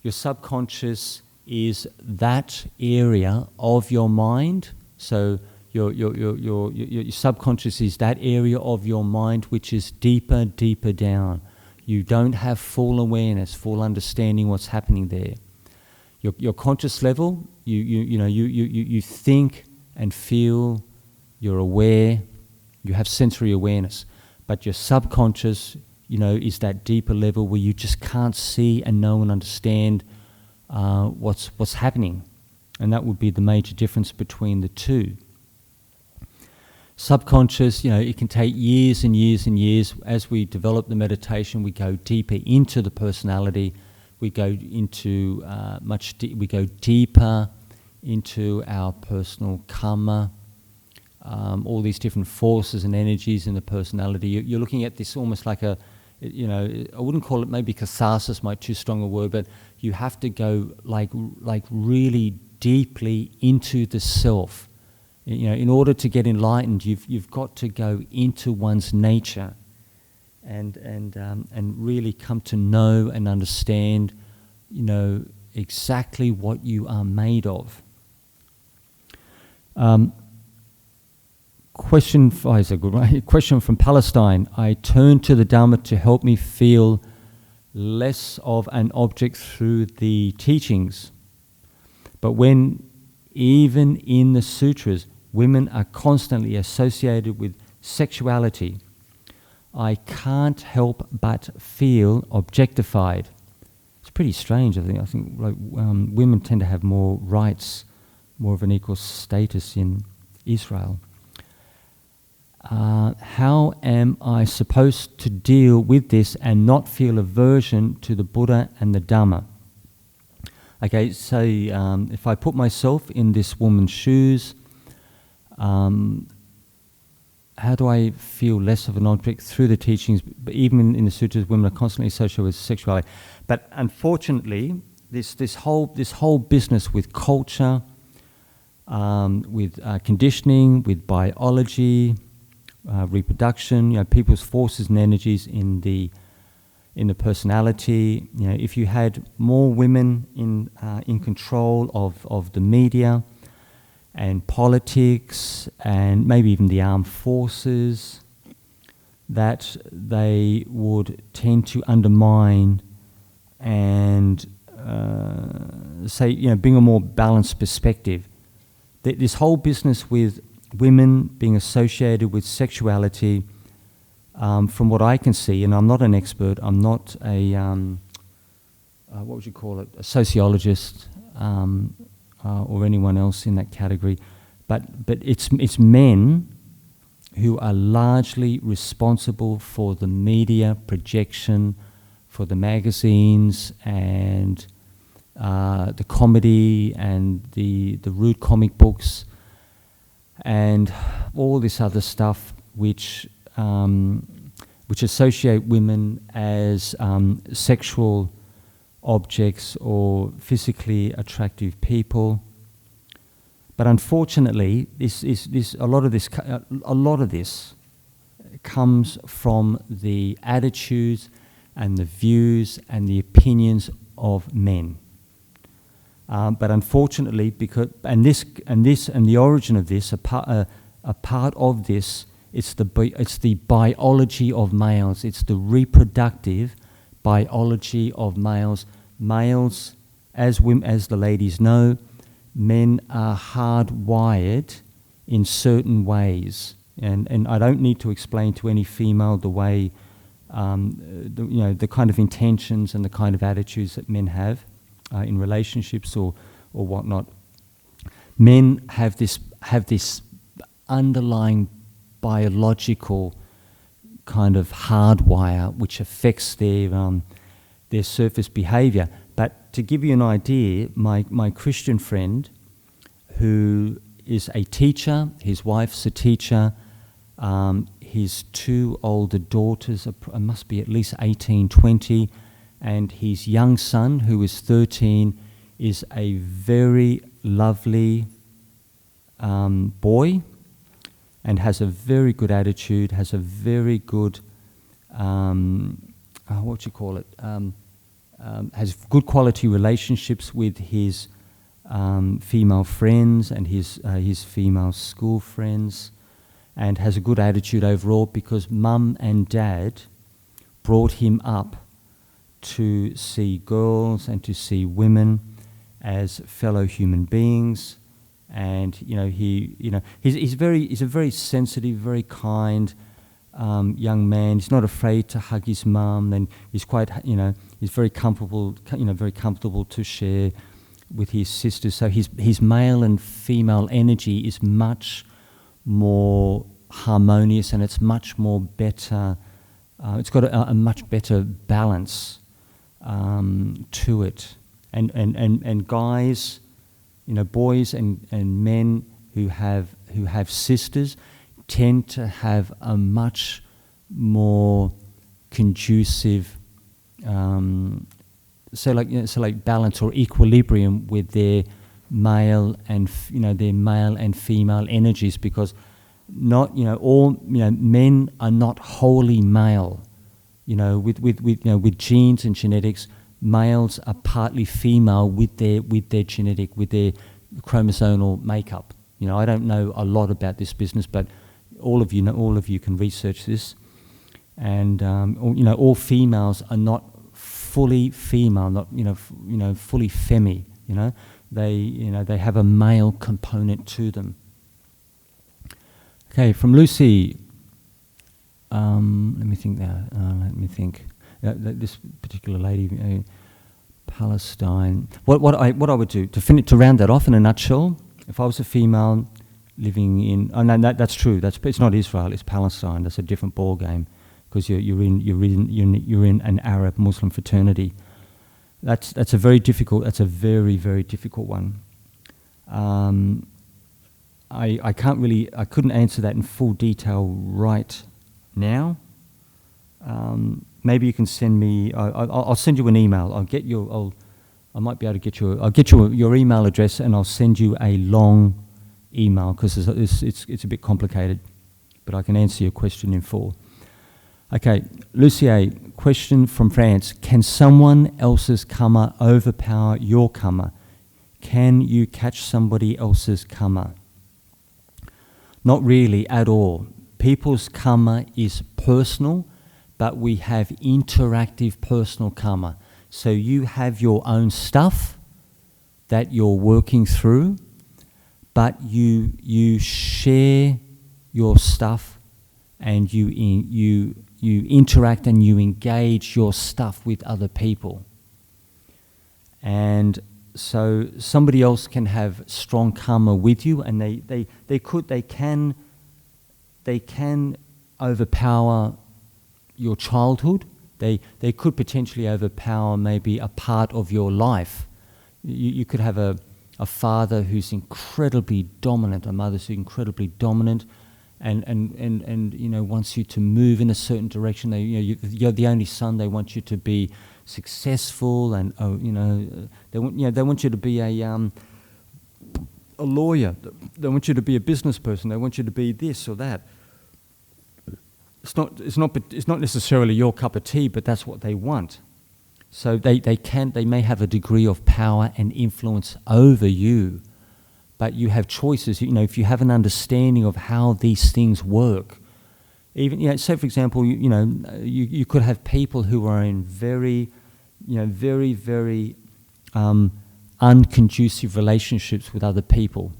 your subconscious is that area of your mind. So your subconscious is that area of your mind which is deeper down. You don't have full awareness, full understanding what's happening there. Your conscious level, you think and feel, you're aware, you have sensory awareness. But your subconscious, is that deeper level where you just can't see and know and understand what's happening. And that would be the major difference between the two. Subconscious, it can take years and years and years. As we develop the meditation, we go deeper into the personality. We go into we go deeper into our personal karma, all these different forces and energies in the personality. You're looking at this almost like I wouldn't call it, maybe catharsis might be too strong a word, but you have to go like really deeply into the self. In order to get enlightened, you've got to go into one's nature. And really come to know and understand, exactly what you are made of. Question from Palestine. I turn to the Dhamma to help me feel less of an object through the teachings. But when, even in the sutras, women are constantly associated with sexuality, I can't help but feel objectified. It's pretty strange, I think women tend to have more rights, more of an equal status in Israel. how am I supposed to deal with this and not feel aversion to the Buddha and the Dhamma? Okay, so if I put myself in this woman's shoes, how do I feel less of an object through the teachings? But even in the sutras, women are constantly associated with sexuality. But unfortunately, this whole business with culture, with conditioning, with biology, reproduction, people's forces and energies in the personality. If you had more women in control of the media and politics and maybe even the armed forces, that they would tend to undermine and bring a more balanced perspective. This whole business with women being associated with sexuality, from what I can see, and I'm not an expert, I'm not a what would you call it, a sociologist or anyone else in that category, but it's men who are largely responsible for the media projection, for the magazines and the comedy and the rude comic books and all this other stuff which associate women as sexual objects or physically attractive people. But unfortunately, a lot of this comes from the attitudes and the views and the opinions of men. But unfortunately, because the origin of this, a part of this, it's the biology of males. It's the reproductive biology of males. Males, as the ladies know, men are hardwired in certain ways, and I don't need to explain to any female the way, the kind of intentions and the kind of attitudes that men have in relationships or whatnot. Men have this underlying biological kind of hardwire which affects their surface behavior. But to give you an idea, my Christian friend, who is a teacher, his wife's a teacher, his two older daughters must be at least 18, 20, and his young son, who is 13, is a very lovely boy and has a very good attitude, has a very good, has good quality relationships with his female friends and his female school friends, and has a good attitude overall because mum and dad brought him up to see girls and to see women as fellow human beings. And he's a very sensitive, very kind young man. He's not afraid to hug his mum, and he's quite he's very comfortable to share with his sisters. So his male and female energy is much more harmonious, and it's much more better. It's got a much better balance to it. And guys, boys and men who have sisters tend to have a much more conducive, balance or equilibrium with their male and female energies, because men are not wholly male. With genes and genetics, males are partly female with their chromosomal makeup. I don't know a lot about this business, but all of you can research this. And all females are not fully female, not fully femi. They have a male component to them. Okay, from Lucy. Let me think now. This particular lady, Palestine. What I would do to round that off in a nutshell, if I was a female living in. Oh no, that's true. It's not Israel. It's Palestine. That's a different ball game, because you're in an Arab Muslim fraternity. That's a very difficult. That's a very, very difficult one. I couldn't answer that in full detail right now. Maybe you can send me. I'll send you an email. I might be able to get you. I'll get you your email address, and I'll send you a long email, because it's a bit complicated, but I can answer your question in full. Okay, Lucier, question from France. Can someone else's karma overpower your karma? Can you catch somebody else's karma? Not really at all. People's karma is personal, but we have interactive personal karma. So you have your own stuff that you're working through, but you share your stuff, and you interact and you engage your stuff with other people. And so somebody else can have strong karma with you, and they can overpower your childhood. They could potentially overpower maybe a part of your life. You could have a father who's incredibly dominant, a mother who's incredibly dominant, and wants you to move in a certain direction. You're the only son. They want you to be successful, and they want you to be a lawyer. They want you to be a business person. They want you to be this or that. It's not necessarily your cup of tea, but that's what they want. So they may have a degree of power and influence over you, but you have choices. If you have an understanding of how these things work, even say for example, you could have people who are in very unconducive relationships with other people,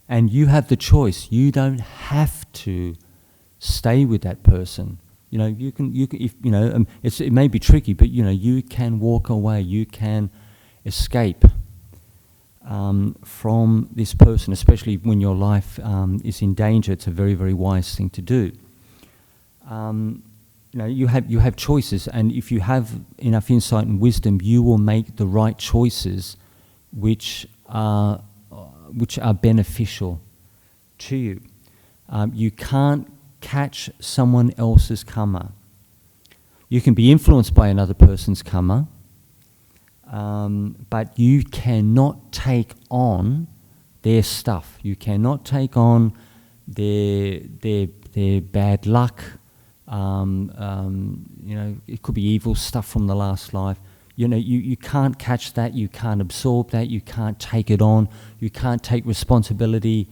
and you have the choice. You don't have to stay with that person. You can if it may be tricky, but you can walk away. You can escape from this person, especially when your life is in danger. It's a very, very wise thing to do. You have choices, and if you have enough insight and wisdom, you will make the right choices, which are beneficial to you. You can't catch someone else's karma. You can be influenced by another person's karma, but you cannot take on their stuff. You cannot take on their bad luck. It could be evil stuff from the last life. You can't catch that. You can't absorb that. You can't take it on. You can't take responsibility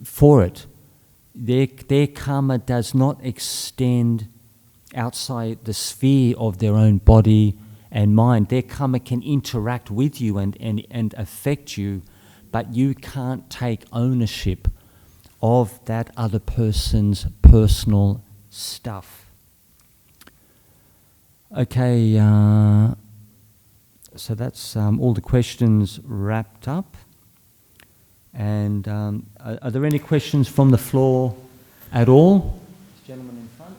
for it. Their karma does not extend outside the sphere of their own body and mind. Their karma can interact with you and affect you, but you can't take ownership of that other person's personal stuff. Okay, so that's all the questions wrapped up. And are there any questions from the floor at all? This gentleman in front.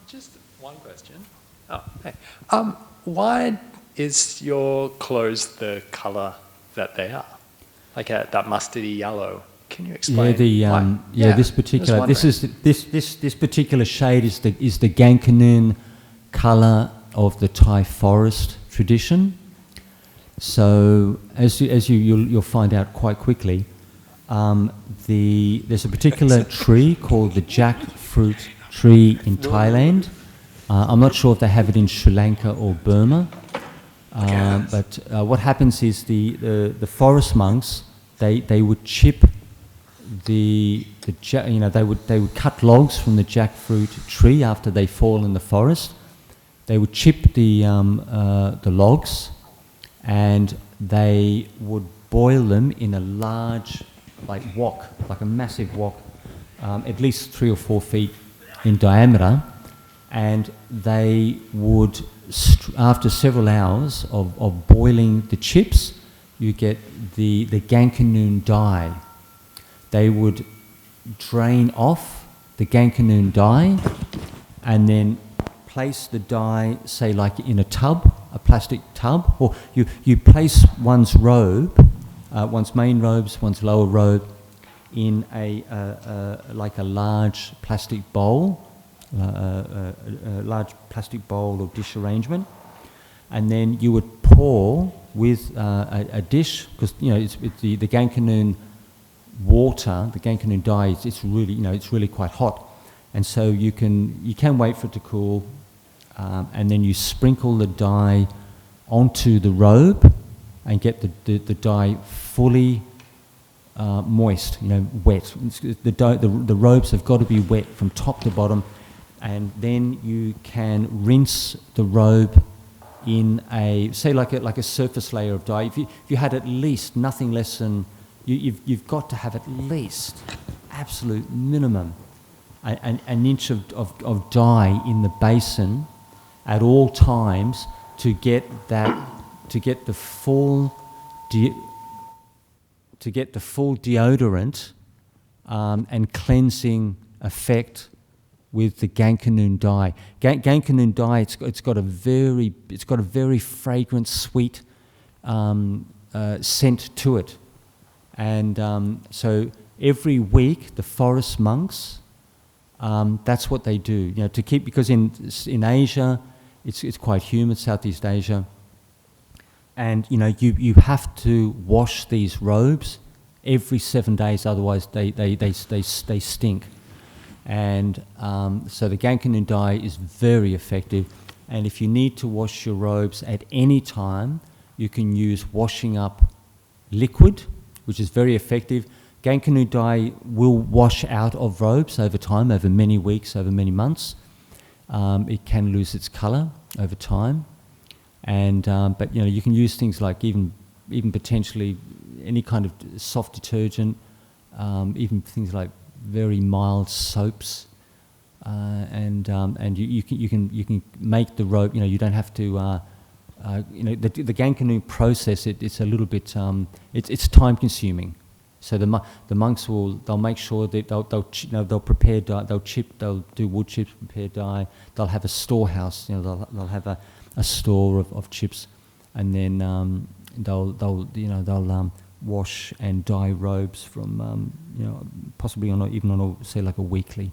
Just one question. Oh, hey. Why is your clothes the colour that they are, like that mustardy yellow? Can you explain? This particular shade is the Gankanoon colour of the Thai forest tradition. So as you'll find out quite quickly, there's a particular tree called the jackfruit tree in Thailand. I'm not sure if they have it in Sri Lanka or Burma, but what happens is the forest monks they would chip they would cut logs from the jackfruit tree after they fall in the forest. They would chip the logs, and they would boil them in a large, wok, like a massive wok, at least 3 or 4 feet in diameter, and they would, after several hours of boiling the chips, you get the Gankanoon dye. they would drain off the Gankanoon dye and then place the dye, say like in a tub, a plastic tub, or you place one's robe, one's main robes, one's lower robe, in like a large plastic bowl, a large plastic bowl or dish arrangement, and then you would pour with a dish, because it's the Gankanoon water, the Gankanoon dye, it's really it's really quite hot, and so you can wait for it to cool, and then you sprinkle the dye onto the robe and get the dye fully moist, wet. The robes have got to be wet from top to bottom, and then you can rinse the robe in say like a surface layer of dye. If you had at least nothing less than you've got to have at least absolute minimum an inch of dye in the basin at all times to get the full deodorant and cleansing effect with the Gankanoon dye. Gankanoon dye, it's got a very fragrant, sweet scent to it, and so every week the forest monks, that's what they do, to keep, because in Asia it's quite humid, Southeast Asia, and you have to wash these robes every 7 days, otherwise they stink. And so the Gankanoon dye is very effective, and if you need to wash your robes at any time, you can use washing up liquid, which is very effective. Gankanoon dye will wash out of robes over time, over many weeks, over many months. It can lose its colour over time, and but you can use things like even potentially any kind of soft detergent, even things like very mild soaps, and you can make the robe. You don't have to. The Gankanoon process. It's a little bit. It's time consuming. So the monks they'll make sure that they'll prepare dye, they'll do wood chips, prepare dye. They'll have a storehouse. They'll have a store of chips, and then they'll wash and dye robes from possibly even on a weekly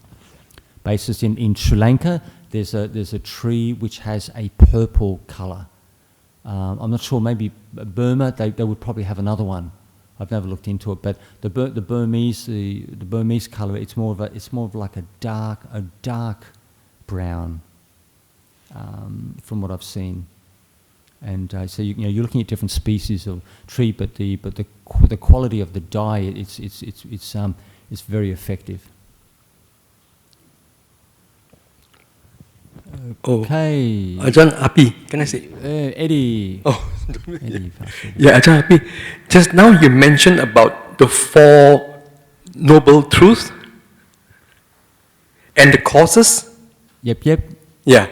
basis. In Sri Lanka, there's a tree which has a purple colour. I'm not sure. Maybe Burma they would probably have another one. I've never looked into it, but the Burmese colour, it's more of like a dark brown, from what I've seen. And so you're looking at different species of tree, but the quality of the dye, it's very effective. Okay. Ajahn Api, can I say? Eddie. Oh, Eddie. yeah, Ajahn Api. Just now you mentioned about the Four Noble Truths and the causes. Yep. Yeah,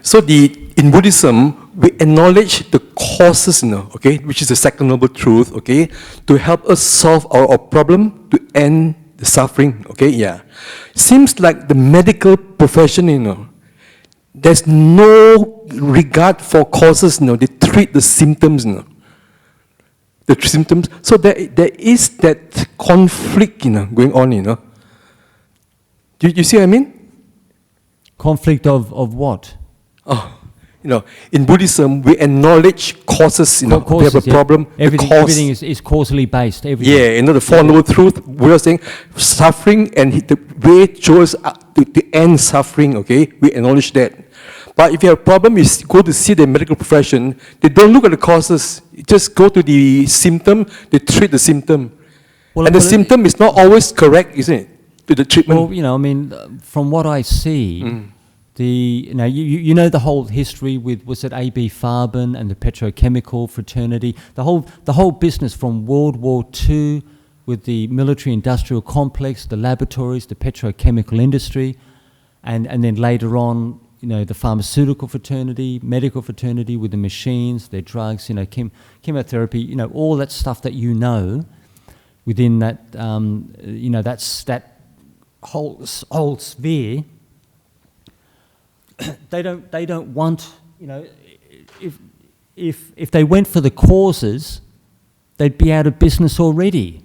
So in Buddhism, we acknowledge the causes, okay, which is the second noble truth, okay, to help us solve our problem, to end the suffering, okay, yeah. Seems like the medical profession, there's no regard for causes, they treat the symptoms, the symptoms. So there is that conflict, going on, Do you see what I mean? Conflict of what? Oh, in Buddhism, we acknowledge causes, Causes, we have a problem. Everything is causally based. Everything. Yeah, the Four Noble Truths, we are saying suffering and the way towards to end suffering, okay? We acknowledge that. But if you have a problem, you go to see the medical profession, they don't look at the causes. You just go to the symptom, they treat the symptom. And the symptom is not always correct, isn't it? To the treatment. Well, from what I see, the whole history with, was it A.B. Farben and the petrochemical fraternity, the whole business from World War II with the military-industrial complex, the laboratories, the petrochemical industry, and then later on, the pharmaceutical fraternity, medical fraternity with the machines, their drugs, chemotherapy, all that stuff that within that, that whole sphere, they don't want, if they went for the causes, they'd be out of business already.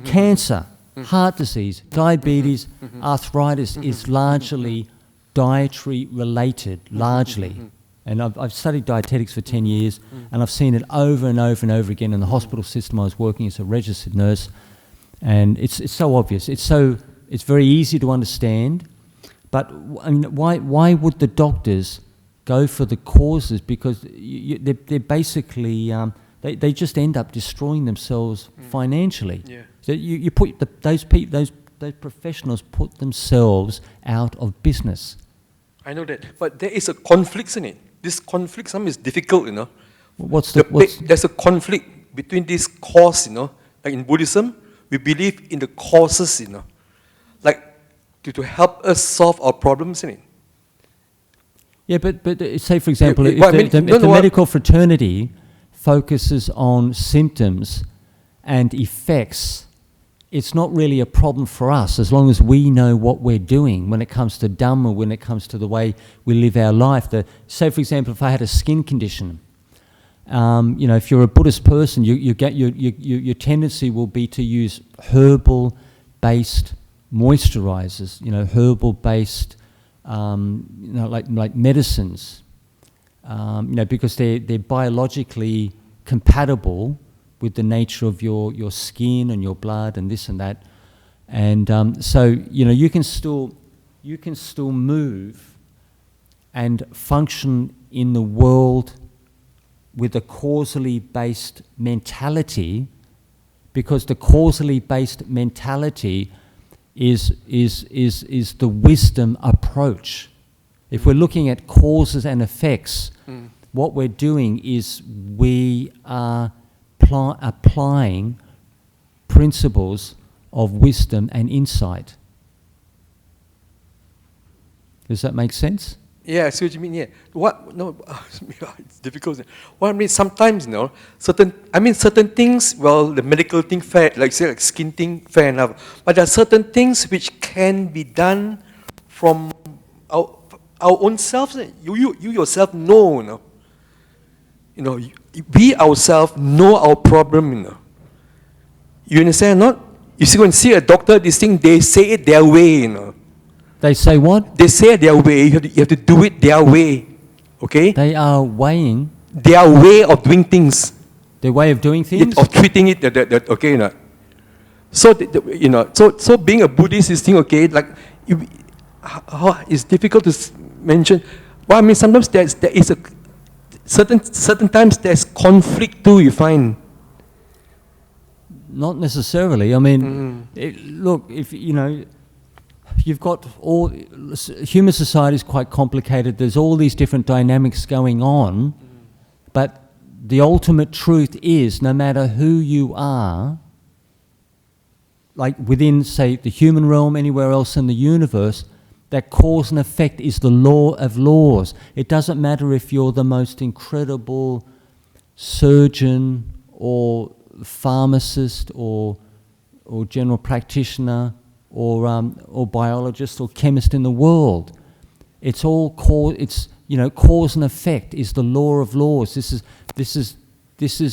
Cancer, heart disease, diabetes, arthritis is largely dietary related, largely. And I've studied dietetics for 10 years, and I've seen it over and over and over again in the hospital system. I was working as a registered nurse, and it's so obvious. It's very easy to understand, but I mean, why would the doctors go for the causes? Because they're basically they just end up destroying themselves financially. Yeah. So you put those professionals put themselves out of business. I know that, but there is a conflict in it. This conflict sometimes is difficult, There's a conflict between this cause, Like in Buddhism, we believe in the causes, like to help us solve our problems, Yeah, but say for example, if the medical fraternity focuses on symptoms and effects, it's not really a problem for us as long as we know what we're doing when it comes to Dhamma, when it comes to the way we live our life. Say, for example, if I had a skin condition, if you're a Buddhist person, your tendency will be to use herbal-based moisturizers, herbal-based, like medicines, because they're biologically compatible with the nature of your skin and your blood and this and that, and so you can still move and function in the world with a causally based mentality, because the causally based mentality is the wisdom approach. If we're looking at causes and effects, what we're doing is we are applying principles of wisdom and insight. Does that make sense? Yeah, I see what you mean. Yeah, it's difficult. What I mean, sometimes, certain things. Well, the medical thing, fair, like skin thing, fair enough. But there are certain things which can be done from our own selves. You yourself know. We ourselves know our problem. You understand or not? You see, when you see a doctor, this thing, they say it their way. They say what? They say it their way. You have to do it their way. Okay? They are weighing. Their way of doing things. Their way of doing things? Of treating it. Okay, So, so being a Buddhist is thing, okay, like, it's difficult to mention. Well, I mean, sometimes there is a certain times there's conflict too, you find. Not necessarily. I mean, look, if you've got human society is quite complicated. There's all these different dynamics going on, but the ultimate truth is, no matter who you are, like within, say, the human realm, anywhere else in the universe, that cause and effect is the law of laws. It doesn't matter if you're the most incredible surgeon or pharmacist or general practitioner or biologist or chemist in the world. It's all cause and effect is the law of laws. This is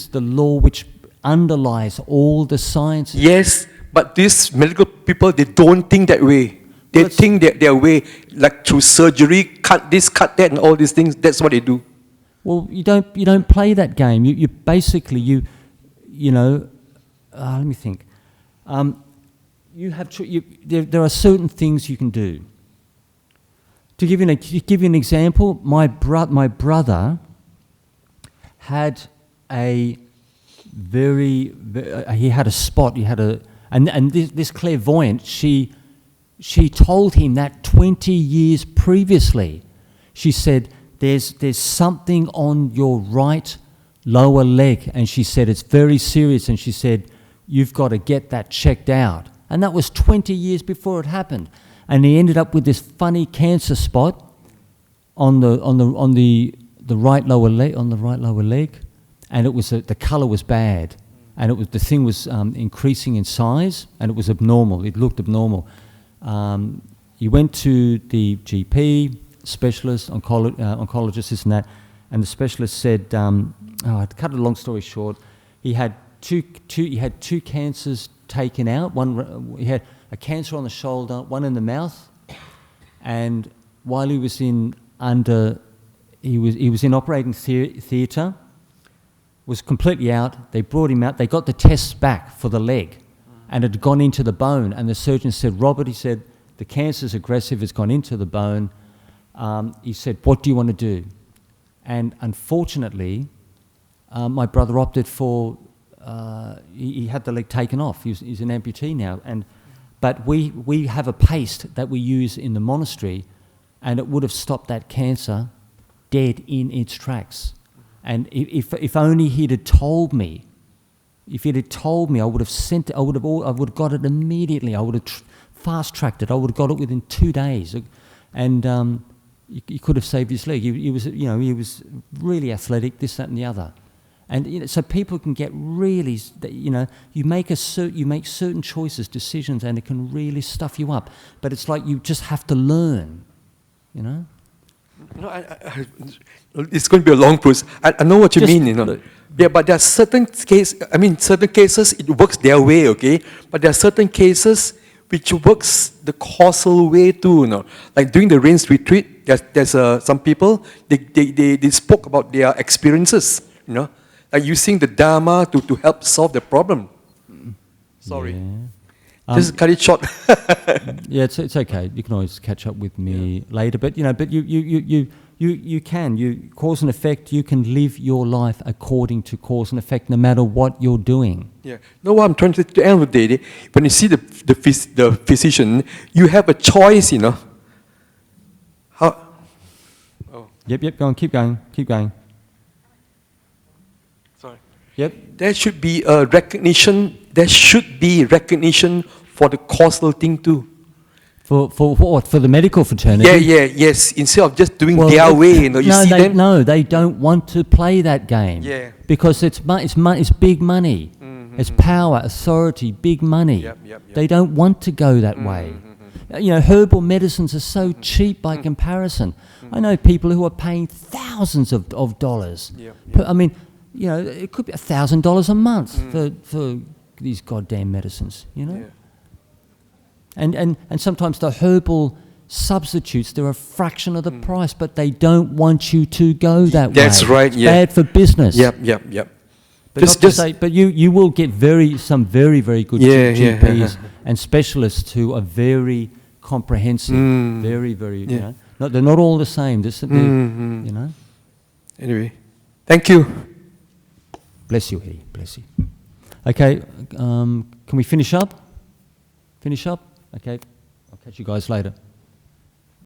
the law which underlies all the sciences. Yes, but these medical people, they don't think that way. They think that their way, like through surgery, cut this, cut that, and all these things. That's what they do. Well, you don't play that game. You basically let me think. There are certain things you can do. To give you an example, my brother had he had a spot. And this clairvoyant, she told him that 20 years previously. She said, there's something on your right lower leg, and she said it's very serious, and she said you've got to get that checked out. And that was 20 years before it happened. And he ended up with this funny cancer spot on the right lower leg, and it was the colour was bad. and the thing was increasing in size, and it was abnormal. It looked abnormal. He went to the GP, specialist, oncologist, this and that, and the specialist said, to cut a long story short, he had two cancers taken out. He had a cancer on the shoulder, one in the mouth, and while he was in operating theatre, was completely out. They brought him out. They got the tests back for the leg, and it had gone into the bone. And the surgeon said, Robert, he said, the cancer's aggressive. It's gone into the bone. He said, what do you want to do? And unfortunately, my brother opted for. He had the leg taken off. He's an amputee now. But we have a paste that we use in the monastery, and it would have stopped that cancer dead in its tracks. And if only he'd have told me, I would have sent it. I would have got it immediately. I would have fast tracked it. I would have got it within 2 days, and he could have saved his leg. He was really athletic, this, that, and the other. And so people can get really, you make certain choices, decisions, and it can really stuff you up. But it's like you just have to learn, No, it's going to be a long process. I know what you mean, Yeah, but there are certain cases it works their way, okay? But there are certain cases which works the causal way too, Like during the rains retreat, there's some people, they spoke about their experiences, Like using the Dharma to help solve the problem. Sorry. Yeah. Just cut it short. Yeah, it's okay. You can always catch up with me later. But you can cause and effect. You can live your life according to cause and effect, no matter what you're doing. Yeah. No, what I'm trying to end of the day, when you see the physician, you have a choice. How? Oh. Yep. Go on. Keep going. Sorry. Yep. There should be a recognition. There should be recognition for the causal thing too. For what? For the medical fraternity? Yes. Instead of just doing their way, they don't want to play that game. Yeah. Because it's big money. Mm-hmm. It's power, authority, big money. Yep. They don't want to go that way. Herbal medicines are so cheap by comparison. I know people who are paying thousands of dollars. It could be $1,000 a month for these goddamn medicines, Yeah. And sometimes the herbal substitutes, they're a fraction of the price, but they don't want you to go that way. That's right, It's bad for business. Yep. But you will get some very, very good GPs and specialists who are very comprehensive, very, very, they're not all the same. Anyway, thank you. Bless you, Eddie, bless you. Okay, can we finish up? Okay, I'll catch you guys later.